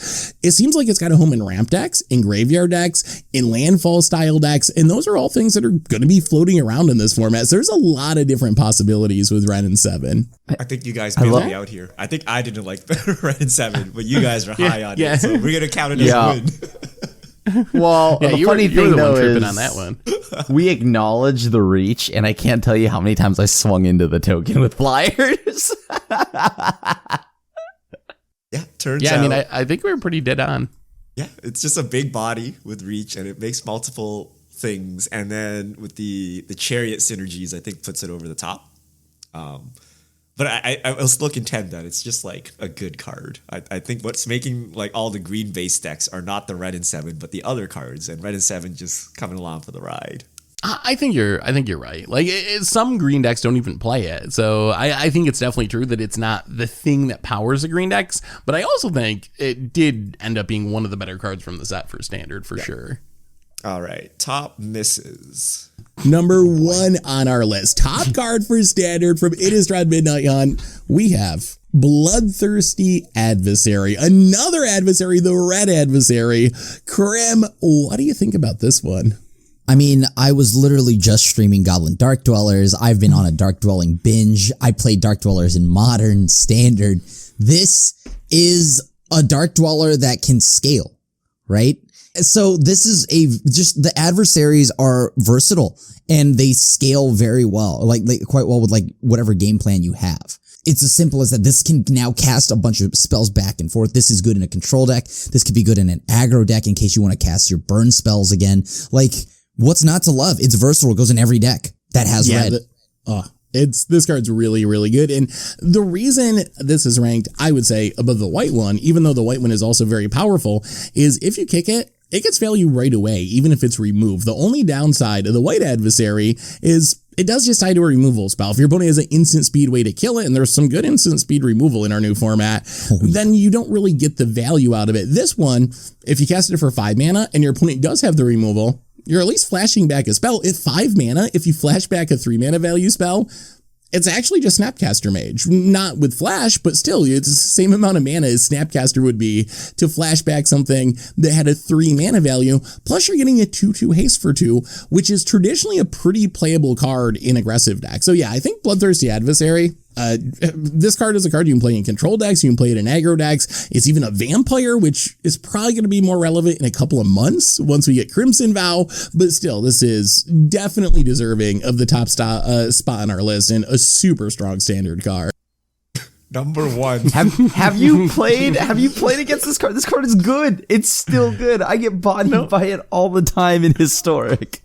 it seems like it's got a home in ramp decks, in graveyard decks, in landfall style decks. And those are all things that are going to be floating around in this format. So there's a lot of different possibilities with Ren and 7. I think you guys bailed me out here. I think I didn't like the Ren and 7, but you guys are high on it. So we're going to count it as a win. Well, the funny thing though is on that one. We acknowledge the reach, and I can't tell you how many times I swung into the token with flyers. Yeah, turns out. I mean, I think we were pretty dead on. Yeah, it's just a big body with reach, and it makes multiple things. And then with the chariot synergies, I think puts it over the top. But I will still contend that it's just like a good card. I think what's making like all the green base decks are not the Red and 7, but the other cards, and Red and 7 just coming along for the ride. I think you're right. Like some green decks don't even play it. So I think it's definitely true that it's not the thing that powers the green decks, but I also think it did end up being one of the better cards from the set for Standard for sure. All right, top misses. Number 1 on our list, top card for Standard from Innistrad Midnight Hunt, we have Bloodthirsty Adversary. Another adversary, the red adversary. Krim, what do you think about this one? I mean, I was literally just streaming Goblin Dark Dwellers. I've been on a Dark Dwelling binge. I played Dark Dwellers in Modern, Standard. This is a Dark Dweller that can scale, right? So this is just the adversaries are versatile and they scale very well, like quite well with like whatever game plan you have. It's as simple as that. This can now cast a bunch of spells back and forth. This is good in a control deck. This could be good in an aggro deck in case you want to cast your burn spells again. Like, what's not to love? It's versatile. It goes in every deck that has red. This card's really, really good. And the reason this is ranked, I would say, above the white one, even though the white one is also very powerful, is if you kick it, it gets value right away, even if it's removed. The only downside of the white adversary is it does just tie to a removal spell. If your opponent has an instant speed way to kill it, and there's some good instant speed removal in our new format, then you don't really get the value out of it. This one, if you cast it for 5 mana and your opponent does have the removal, you're at least flashing back a spell. At 5 mana, if you flash back a 3 mana value spell, it's actually just Snapcaster Mage. Not with Flash, but still, it's the same amount of mana as Snapcaster would be to flash back something that had a 3 mana value. Plus, you're getting a 2/2 haste for 2, which is traditionally a pretty playable card in aggressive decks. So yeah, I think Bloodthirsty Adversary, this card is a card you can play in control decks, you can play it in aggro decks. It's even a vampire, which is probably going to be more relevant in a couple of months once we get Crimson Vow, but still, this is definitely deserving of the top spot on our list and a super strong Standard card. Number 1. Have you played against this card? This card is good. It's still good. I get bodied by it all the time in Historic.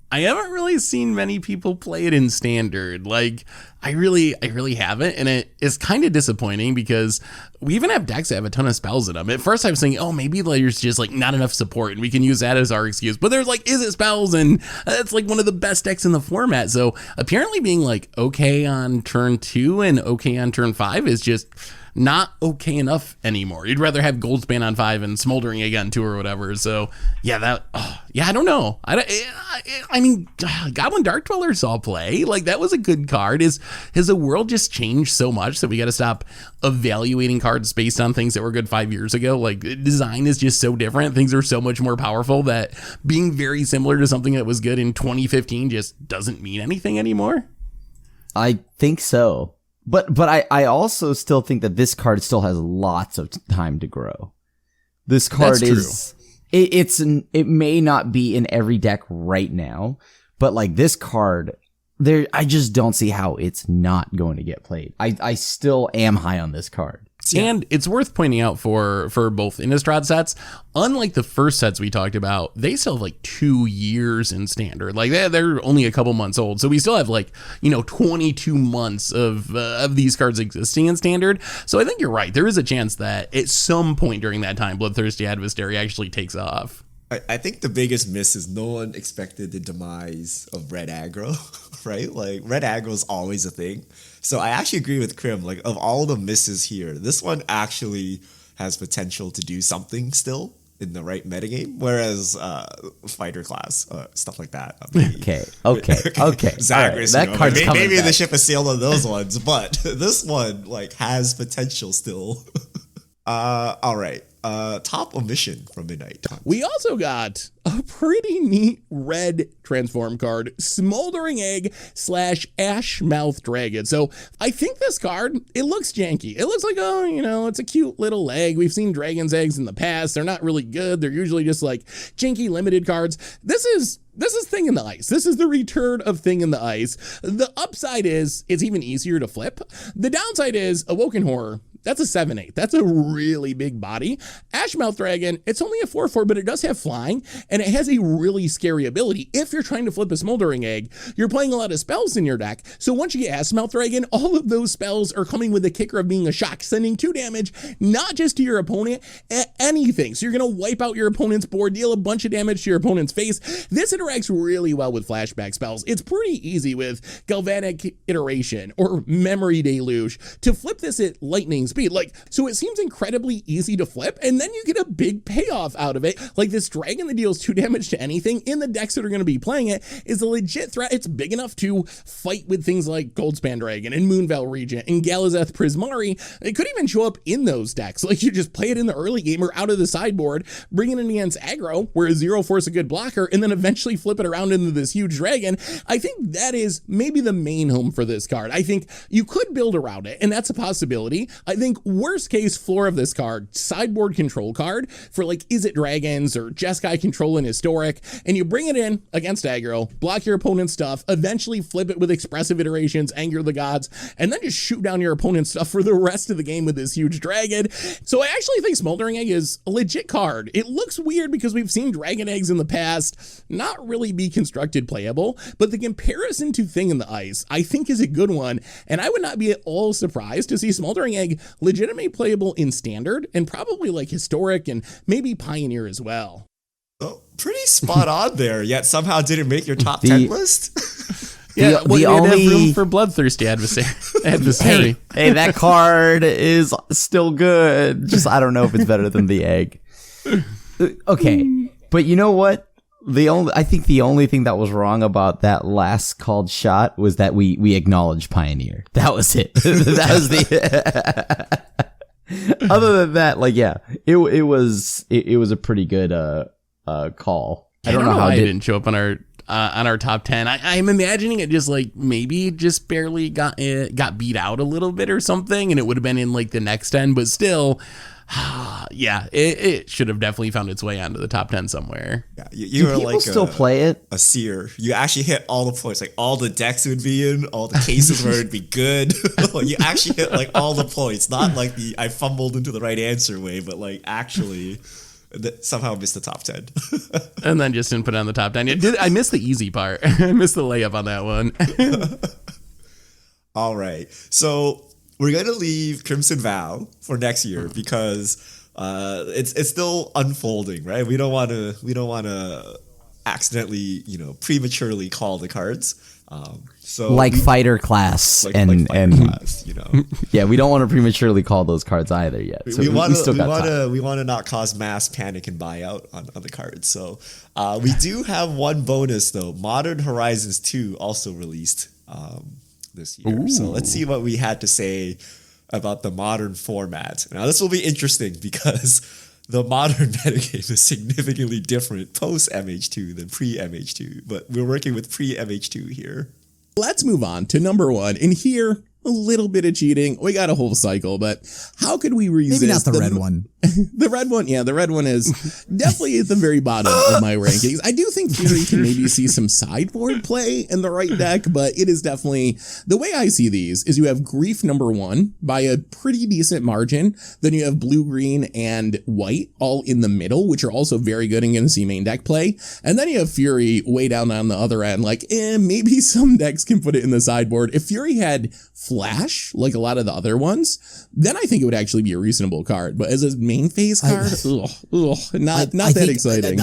I haven't really seen many people play it in Standard. Like, I really haven't, and it is kind of disappointing because we even have decks that have a ton of spells in them. At first I was thinking, oh, maybe there's just like not enough support and we can use that as our excuse, but there's like, is it spells? And it's like one of the best decks in the format. So apparently being like okay on turn 2 and okay on turn 5 is just not okay enough anymore. You'd rather have Goldspan on 5 and Smoldering again 2 or whatever. So yeah, I don't know. I mean, Goblin Dark Dwellers I'll play. Like, that was a good card. Has the world just changed so much that we got to stop evaluating cards based on things that were good 5 years ago? Like, design is just so different. Things are so much more powerful that being very similar to something that was good in 2015 just doesn't mean anything anymore. I think so. But I also still think that this card still has lots of time to grow. This card is it may not be in every deck right now, but like this card, I just don't see how it's not going to get played. I still am high on this card. And it's worth pointing out for both Innistrad sets, unlike the first sets we talked about, they still have like 2 years in standard. Like they're only a couple months old. So we still have 22 months of these cards existing in standard. So I think you're right. There is a chance that at some point during that time, Bloodthirsty Adversary actually takes off. I think the biggest miss is no one expected the demise of red aggro, right? Like red aggro is always a thing. So I actually agree with Krim. Like of all the misses here, this one actually has potential to do something still in the right metagame. Whereas fighter class, stuff like that. Okay. Zagreus, that card's maybe, coming maybe back. the ship has sailed on those ones, but this one has potential still. All right. Top omission from Midnight Hunt. We also got a pretty neat red transform card, Smoldering Egg / Ash Mouth Dragon. So I think this card, it looks janky. It looks like, it's a cute little egg. We've seen dragon's eggs in the past. They're not really good. They're usually just like janky limited cards. This is Thing in the Ice. This is the return of Thing in the Ice. The upside is it's even easier to flip. The downside is Awoken Horror. That's a 7/8. That's a really big body. Ashmouth Dragon, it's only a 4/4, but it does have flying, and it has a really scary ability. If you're trying to flip a Smoldering Egg, you're playing a lot of spells in your deck, so once you get Ashmouth Dragon, all of those spells are coming with the kicker of being a shock, sending 2 damage, not just to your opponent, anything. So you're going to wipe out your opponent's board, deal a bunch of damage to your opponent's face. This interacts really well with flashback spells. It's pretty easy with Galvanic Iteration or Memory Deluge to flip this at lightning speed. So it seems incredibly easy to flip, and then you get a big payoff out of it. Like this dragon that deals 2 damage to anything in the decks that are going to be playing it is a legit threat. It's big enough to fight with things like Goldspan Dragon and Moonveil Regent and Galazeth Prismari. It could even show up in those decks. Like you just play it in the early game or out of the sideboard, bring it in against aggro, where a 0/4 is a good blocker, and then eventually flip it around into this huge dragon. I think that is maybe the main home for this card. I think you could build around it, and that's a possibility. I think worst case floor of this card, sideboard control card for Is It Dragons or Jeskai control in Historic, and you bring it in against aggro, block your opponent's stuff, eventually flip it with Expressive Iterations, Anger the Gods, and then just shoot down your opponent's stuff for the rest of the game with this huge dragon. So I actually think Smoldering Egg is a legit card. It looks weird because we've seen dragon eggs in the past not really be constructed playable, but the comparison to Thing in the Ice I think is a good one, and I would not be at all surprised to see Smoldering Egg legitimately playable in standard and probably Historic and maybe Pioneer as well. Oh, pretty spot on there, yet somehow didn't make your top 10 list. Yeah, the have only room for Bloodthirsty Adversary. Hey, that card is still good. Just I don't know if it's better than the egg. Okay, but you know what? I think the only thing that was wrong about that last called shot was that we acknowledged Pioneer. That was it. That was the. Other than that, it was a pretty good call. I don't know how it didn't show up on our top 10. I'm imagining it just maybe just barely got beat out a little bit or something, and it would have been in the next 10, but still. Yeah, it should have definitely found its way onto the top 10 somewhere. Yeah, you Do were people still play it? A seer. You actually hit all the points, all the decks it would be in, all the cases where it'd be good. You actually hit all the points, not the I fumbled into the right answer way, but actually somehow missed the top 10. And then just didn't put it on the top 10. I missed the easy part. I missed the layup on that one. All right, so we're gonna leave Crimson Vow for next year because it's still unfolding, right? We don't want to accidentally prematurely call the cards. So fighter class and class, yeah, we don't want to prematurely call those cards either yet. So we want to not cause mass panic and buyout on the cards. So we do have one bonus though. Modern Horizons 2 also released this year. Ooh. So let's see what we had to say about the modern format. Now this will be interesting because the modern metagame is significantly different post MH2 than pre MH2, but we're working with pre MH2 here. Let's move on to number 1, and here a little bit of cheating. We got a whole cycle, but how could we resist? Maybe not the red one. The red one, yeah, the red one is definitely at the very bottom of my rankings. I do think Fury can maybe see some sideboard play in the right deck, but it is definitely, the way I see these is you have Grief number 1 by a pretty decent margin. Then you have blue, green, and white all in the middle, which are also very good and going to see main deck play. And then you have Fury way down on the other end, like, maybe some decks can put it in the sideboard. If Fury had Flash, like a lot of the other ones, then I think it would actually be a reasonable card. But as a main phase card, not that exciting.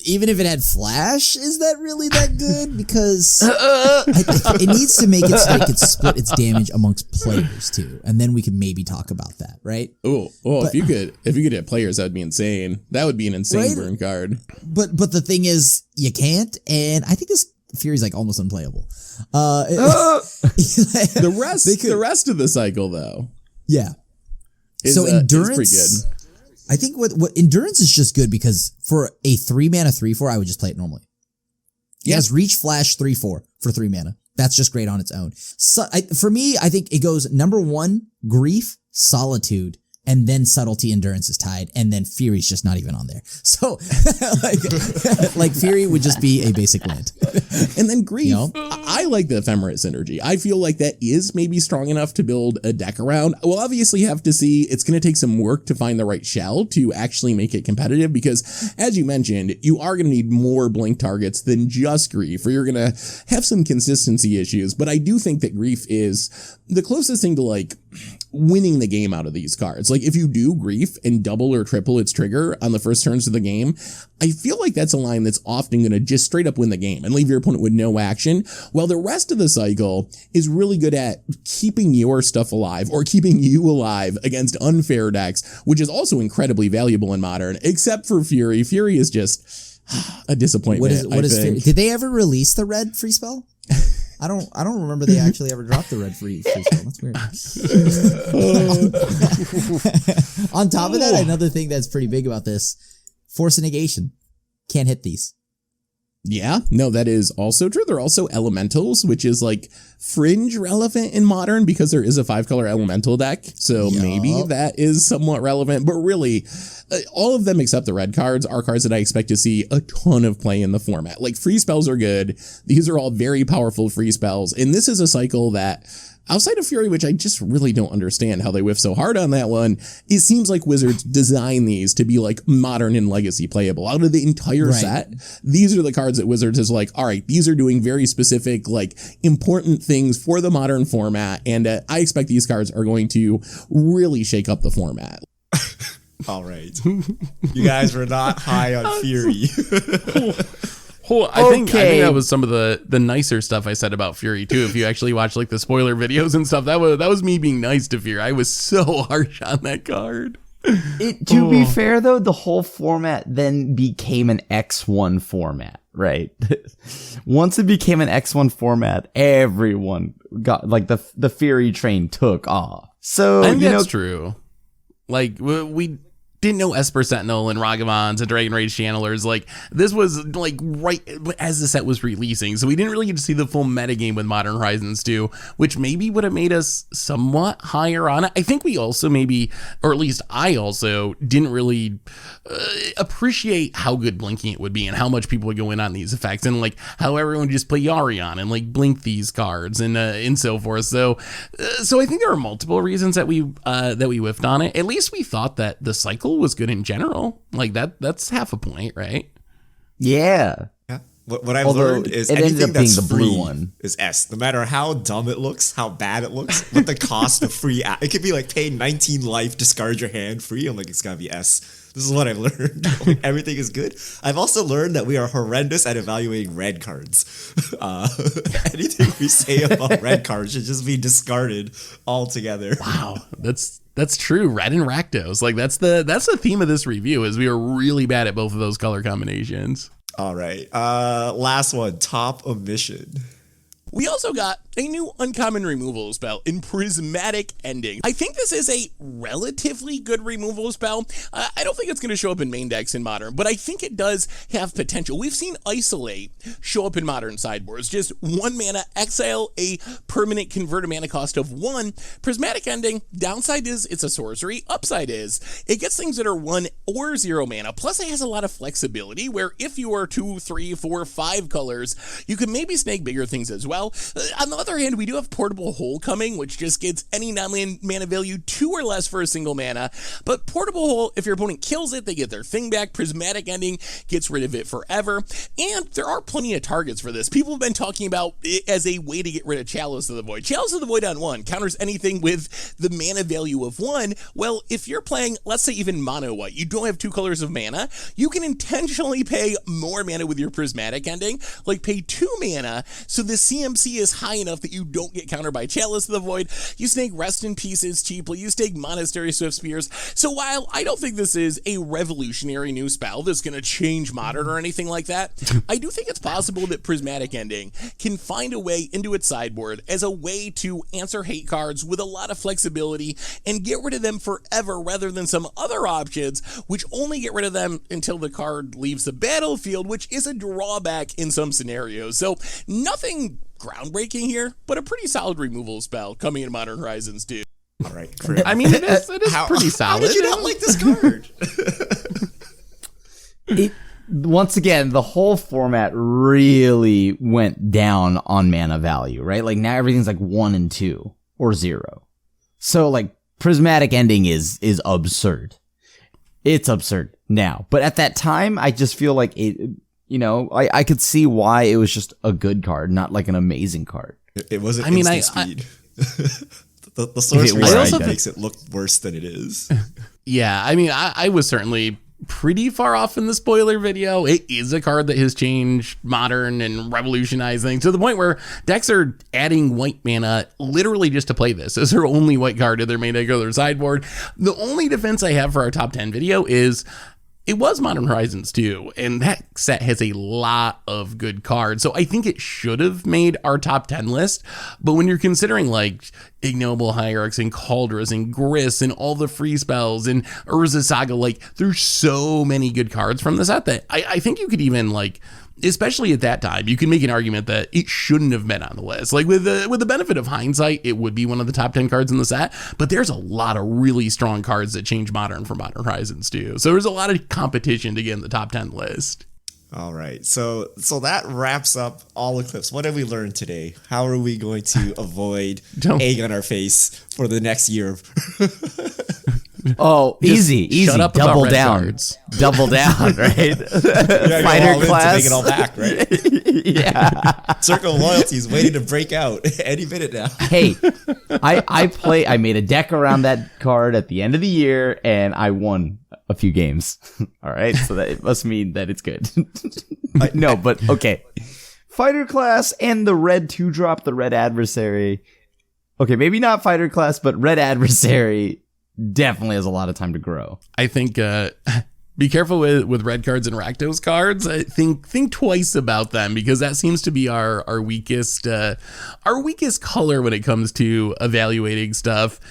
Even if it had Flash, is that really that good? Because it needs to make it so it can split its damage amongst players too, and then we can maybe talk about that, right? If you could hit players, that would be insane. That would be an insane burn card. But the thing is, you can't, and I think this Fury's like almost unplayable. The rest of the cycle though, yeah. So endurance, pretty good. I think what endurance is just good because for a 3-mana 3/4, I would just play it normally. It has reach, flash, 3/4 for 3 mana. That's just great on its own. So for me, I think it goes number 1, grief, solitude, and then subtlety, endurance is tied, and then Fury's just not even on there. So like Fury would just be a basic land. And then grief, I like the ephemerate synergy. I feel like that is maybe strong enough to build a deck around. We'll obviously have to see. It's going to take some work to find the right shell to actually make it competitive because, as you mentioned, you are going to need more blink targets than just grief, or you're going to have some consistency issues. But I do think that grief is the closest thing to like winning the game out of these cards. Like if you do grief and double or triple its trigger on the first turns of the game, I feel like that's a line that's often going to just straight up win the game and leave your opponent with no action, while the rest of the cycle is really good at keeping your stuff alive or keeping you alive against unfair decks, which is also incredibly valuable in Modern, except for Fury. Fury is just a disappointment. What is Fury? Did they ever release the red free spell? I don't remember they actually ever dropped the red free spell. That's weird. On top of that, another thing that's pretty big about this, force of negation. Can't hit these. Yeah, no, that is also true. They're also elementals, which is like fringe relevant in Modern because there is a 5-color elemental deck. So maybe that is somewhat relevant, but really all of them except the red cards are cards that I expect to see a ton of play in the format. Like free spells are good. These are all very powerful free spells. And this is a cycle that outside of Fury, which I just really don't understand how they whiff so hard on that one, it seems like Wizards design these to be like Modern and Legacy playable. Out of the entire set, these are the cards that Wizards is like, all right, these are doing very specific, like important things for the Modern format. And I expect these cards are going to really shake up the format. All right. You guys were not high on Fury. I think that was some of the nicer stuff I said about Fury too. If you actually watch like the spoiler videos and stuff, that was me being nice to Fury. I was so harsh on that card. To be fair though, the whole format then became an X1 format, right? Once it became an X1 format, everyone got like the Fury train took off. So I think that's true. Like we didn't know Esper Sentinel and Ragavans and Dragon Rage Channelers. Like this was like right as the set was releasing, so we didn't really get to see the full metagame with Modern Horizons 2, which maybe would have made us somewhat higher on it. I think we also maybe, or at least I also didn't really appreciate how good blinking it would be and how much people would go in on these effects and like how everyone would just play Yarion and like blink these cards and so forth. So I think there are multiple reasons that we whiffed on it. At least we thought that the cycle was good in general. Like that's half a point, right? Yeah. What I've learned is it ended anything up being that's the free blue one is S. No matter how dumb it looks, how bad it looks, what the cost of free. It could be like pay 19 life, discard your hand free. I'm like, it's gotta be S. This is what I've learned. Like, everything is good. I've also learned that we are horrendous at evaluating red cards. Anything we say about red cards should just be discarded altogether. Wow, that's true. Red and Rakdos. Like that's the theme of this review is we are really bad at both of those color combinations. All right. Last one, top omission. We also got a new uncommon removal spell in Prismatic Ending. I think this is a relatively good removal spell. I don't think it's going to show up in main decks in Modern, but I think it does have potential. We've seen Isolate show up in Modern sideboards. Just 1 mana, exile a permanent, convert a mana cost of 1. Prismatic Ending, downside is it's a sorcery. Upside is it gets things that are 1 or 0 mana. Plus it has a lot of flexibility where if you are 2, 3, 4, 5 colors, you can maybe snag bigger things as well. On the other hand, we do have Portable Hole coming, which just gets any non-land mana value 2 or less for a single mana. But Portable Hole, if your opponent kills it, they get their thing back. Prismatic Ending gets rid of it forever. And there are plenty of targets for this. People have been talking about it as a way to get rid of Chalice of the Void. Chalice of the Void on 1 counters anything with the mana value of 1. Well, if you're playing, let's say even mono white, you don't have 2 colors of mana, you can intentionally pay more mana with your Prismatic Ending, like pay 2 mana, so the CMC is high enough that you don't get countered by Chalice of the Void. You snake Rest in Pieces cheaply, you snake Monastery Swift Spears. So while I don't think this is a revolutionary new spell that's going to change Modern or anything like that, I do think it's possible that Prismatic Ending can find a way into its sideboard as a way to answer hate cards with a lot of flexibility and get rid of them forever rather than some other options which only get rid of them until the card leaves the battlefield, which is a drawback in some scenarios. So nothing groundbreaking here, but a pretty solid removal spell coming in Modern Horizons 2. All right, Chris. I mean, it is pretty solid. How did you not like this card? Once again, the whole format really went down on mana value, right? Like now everything's like 1 and 2 or 0. So like Prismatic Ending is absurd. It's absurd now. But at that time, I just feel like it, I could see why it was just a good card, not like an amazing card. It wasn't instant speed. The sorcery also makes it look worse than it is. Yeah, I mean, I was certainly pretty far off in the spoiler video. It is a card that has changed Modern and revolutionized things to the point where decks are adding white mana literally just to play this as their only white card in their main deck or their sideboard. The only defense I have for our top 10 video is it was Modern Horizons 2, and that set has a lot of good cards. So I think it should have made our top 10 list. But when you're considering like Ignoble Hierarchs and Kaldras and Gris and all the free spells and Urza Saga, like there's so many good cards from the set that I think you could even like, especially at that time, you can make an argument that it shouldn't have been on the list. Like with the benefit of hindsight, it would be one of the top 10 cards in the set, but there's a lot of really strong cards that change Modern for Modern Horizons too. So there's a lot of competition to get in the top 10 list. All right, so that wraps up all Eclipse. What have we learned today? How are we going to avoid egg on our face for the next year? Oh, easy. Shut up double about down. cards. Double down, right? Fighter class. To make it all back, right? Yeah. Circle of Loyalty is waiting to break out any minute now. Hey, I made a deck around that card at the end of the year and I won a few games. All right. So that it must mean that it's good. No, but okay. Fighter class and the red 2-drop, the red adversary. Okay. Maybe not fighter class, but red adversary definitely has a lot of time to grow. I think be careful with red cards and Rakdos cards. I think twice about them because that seems to be our weakest color when it comes to evaluating stuff.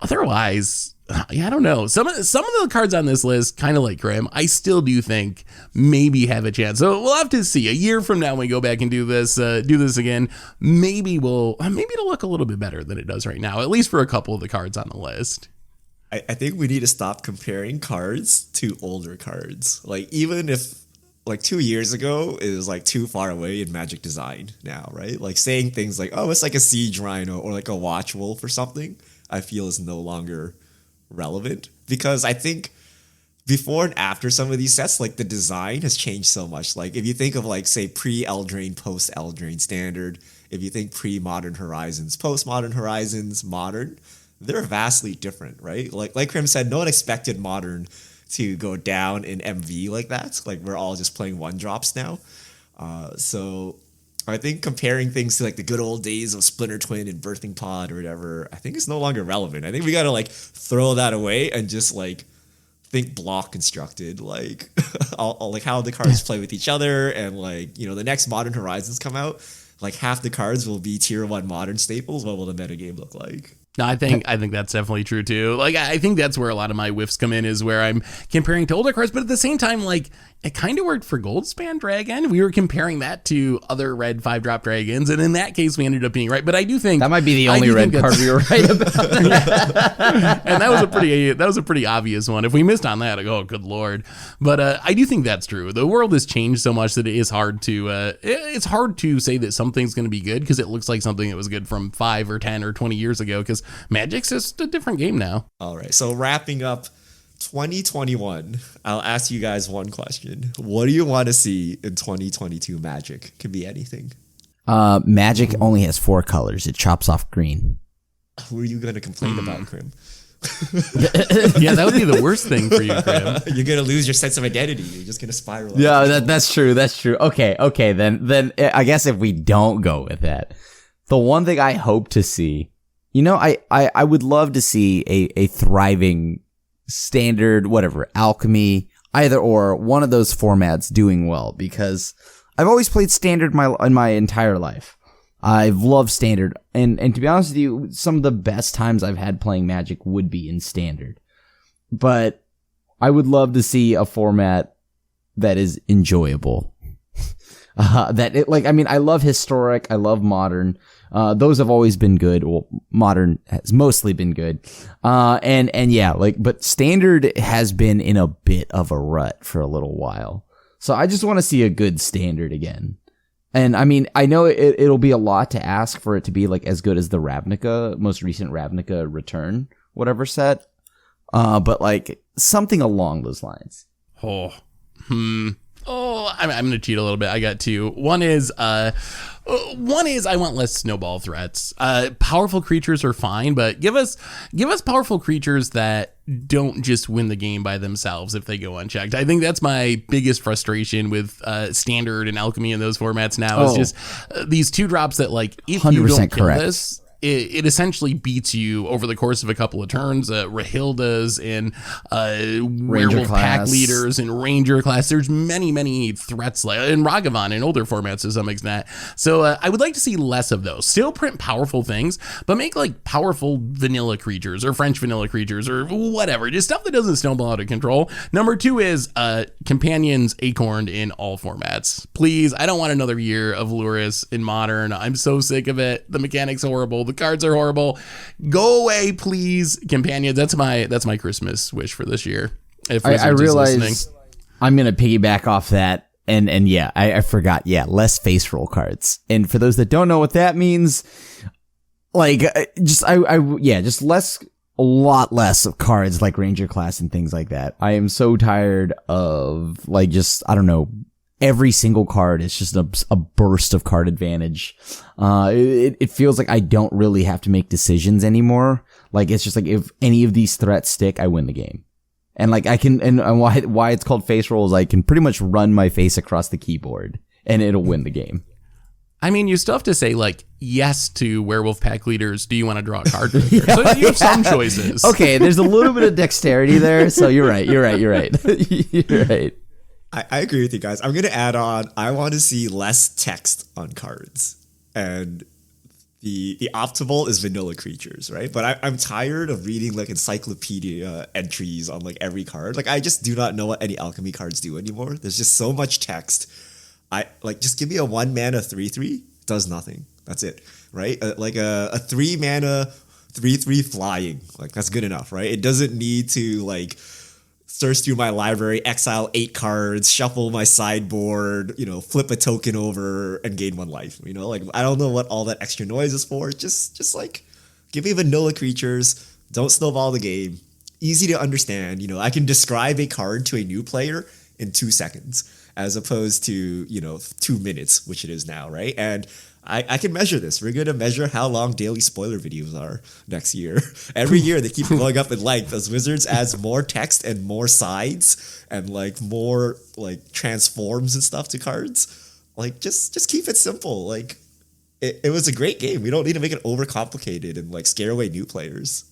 Otherwise, yeah, I don't know. Some of the cards on this list, kind of like Grim, I still do think maybe have a chance. So we'll have to see. A year from now, when we go back and do this again, maybe it'll look a little bit better than it does right now, at least for a couple of the cards on the list. I think we need to stop comparing cards to older cards. Like, even if, like, 2 years ago is, like, too far away in Magic design now, right? Like, saying things like, oh, it's like a Siege Rhino or, like, a Watch Wolf or something, I feel is no longer relevant. Because I think before and after some of these sets, like, the design has changed so much. Like, if you think of, like, say, pre-Eldraine, post-Eldraine Standard, if you think pre-Modern Horizons, post-Modern Horizons, Modern, they're vastly different, right? Like Krim said, no one expected Modern to go down in MV like that. Like, we're all just playing 1-drops now. So I think comparing things to like the good old days of Splinter Twin and Birthing Pod or whatever, I think it's no longer relevant. I think we got to like throw that away and just like think block constructed, like like how the cards play with each other, and like, you know, the next Modern Horizons come out, like half the cards will be tier 1 modern staples, what will the metagame look like? No, I think that's definitely true too. Like, I think that's where a lot of my whiffs come in, is where I'm comparing to older cards, but at the same time, like, it kind of worked for Goldspan Dragon. We were comparing that to other red 5-drop dragons, and in that case, we ended up being right. But I do think That might be the only red card we were right about. and that was a pretty obvious one. If we missed on that, oh, good lord. But I do think that's true. The world has changed so much that it is hard to it's hard to say that something's going to be good because it looks like something that was good from 5 or 10 or 20 years ago, because Magic's just a different game now. All right, so wrapping up 2021, I'll ask you guys one question. What do you want to see in 2022 Magic? Could be anything. Magic only has 4 colors. It chops off green. Who are you going to complain about, Krim? Yeah, that would be the worst thing for you, Krim. You're going to lose your sense of identity. You're just going to spiral. Yeah, that's true. That's true. Okay. Then I guess if we don't go with that, the one thing I hope to see, I would love to see a thriving standard, whatever, alchemy, either or, one of those formats doing well, because I've always played standard in my entire life. I've loved standard, and to be honest with you, some of the best times I've had playing Magic would be in standard. But I would love to see a format that is enjoyable. I love historic, I love modern. Those have always been good. Well, modern has mostly been good. But standard has been in a bit of a rut for a little while. So I just want to see a good standard again. And I mean, I know it'll be a lot to ask for it to be like as good as the Ravnica, most recent Ravnica Return, whatever set. But like something along those lines. I'm going to cheat a little bit. I got 2. One is I want less snowball threats. Powerful creatures are fine, but give us powerful creatures that don't just win the game by themselves if they go unchecked. I think that's my biggest frustration with standard and alchemy in those formats now, is just these 2-drops that, like, if you don't kill this, it essentially beats you over the course of a couple of turns. Rahilda's and Werewolf pack leaders and Ranger class. There's many threats, like in Ragavan in older formats to some extent. So I would like to see less of those. Still print powerful things, but make like powerful vanilla creatures or French vanilla creatures or whatever. Just stuff that doesn't snowball out of control. Number 2 is companions acorned in all formats. Please, I don't want another year of Luris in modern. I'm so sick of it. The mechanics horrible. The cards are horrible. Go away, please, companions. That's my Christmas wish for this year. If I realize I'm gonna piggyback off that, and I forgot. Yeah, less face roll cards. And for those that don't know what that means, like just less, a lot less of cards like Ranger class and things like that. I am so tired of every single card is just a burst of card advantage. It feels like I don't really have to make decisions anymore. Like, it's just like, if any of these threats stick, I win the game. And like, I can, and why it's called face rolls, I can pretty much run my face across the keyboard and it'll win the game. I mean, you still have to say, like, yes to Werewolf pack leaders. Do you want to draw a card? So you have some choices. Okay, there's a little bit of dexterity there. So you're right. You're right. I agree with you guys. I'm going to add on, I want to see less text on cards. And the optimal is vanilla creatures, right? But I'm tired of reading like encyclopedia entries on like every card. Like, I just do not know what any alchemy cards do anymore. There's just so much text. Just give me a 1-mana 3/3, does nothing. That's it, right? Like a 3-mana 3/3 flying. Like, that's good enough, right? It doesn't need to like search through my library, exile 8 cards, shuffle my sideboard, flip a token over and gain 1 life. Like, I don't know what all that extra noise is for. Just like, give me vanilla creatures. Don't snowball the game. Easy to understand. I can describe a card to a new player in 2 seconds, as opposed to 2 minutes, which it is now, right? And I can measure this. We're going to measure how long daily spoiler videos are next year. Every year they keep going up in length as Wizards adds more text and more sides and like more like transforms and stuff to cards. Like, just keep it simple. Like, it was a great game. We don't need to make it overcomplicated and like scare away new players.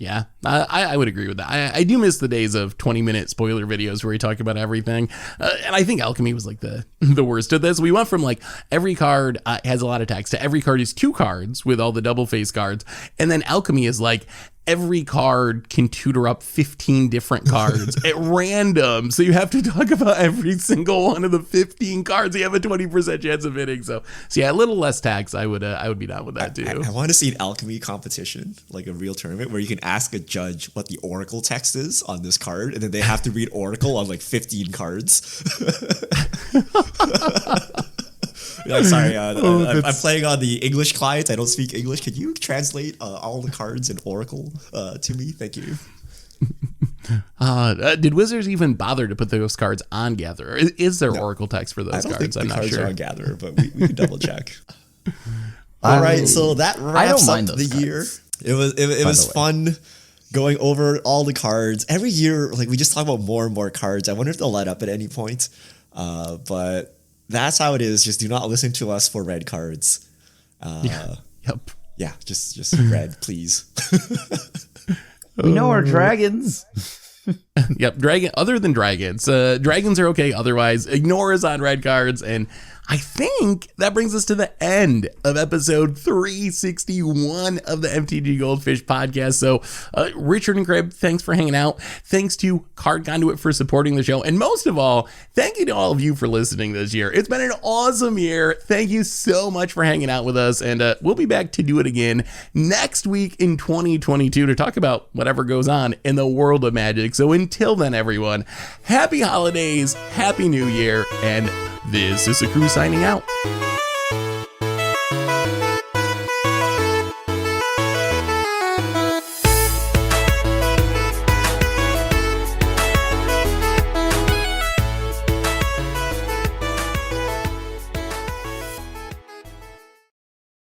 Yeah, I would agree with that. I do miss the days of 20-minute spoiler videos where we talk about everything. And I think Alchemy was like the worst of this. We went from like every card has a lot of text to every card is 2 cards with all the double face cards. And then Alchemy is like every card can tutor up 15 different cards at random. So you have to talk about every single one of the 15 cards. You have a 20% chance of hitting. So yeah, a little less tax. I would be down with that too. I want to see an alchemy competition, like a real tournament where you can ask a judge what the Oracle text is on this card, and then they have to read Oracle on like 15 cards. I'm sorry, I'm playing on the English client. I don't speak English. Could you translate all the cards in Oracle to me? Thank you. Did Wizards even bother to put those cards on Gatherer? Is there Oracle text for those cards? I'm not cards sure. Are on Gatherer, but we can double check. All right, so that wraps up the year. It was fun going over all the cards. Every year, like we just talk about more and more cards. I wonder if they'll let up at any point. But that's how it is. Just do not listen to us for red cards. Yep. Yeah, just red, please. We know our dragons. Yep. Other than dragons, dragons are okay. Otherwise, ignore us on red cards. And I think that brings us to the end of episode 361 of the MTG Goldfish podcast. So, Richard and Crib, thanks for hanging out. Thanks to Card Conduit for supporting the show. And most of all, thank you to all of you for listening this year. It's been an awesome year. Thank you so much for hanging out with us. And we'll be back to do it again next week in 2022 to talk about whatever goes on in the world of Magic. So until then, everyone, happy holidays, happy new year, and this is the crew signing out.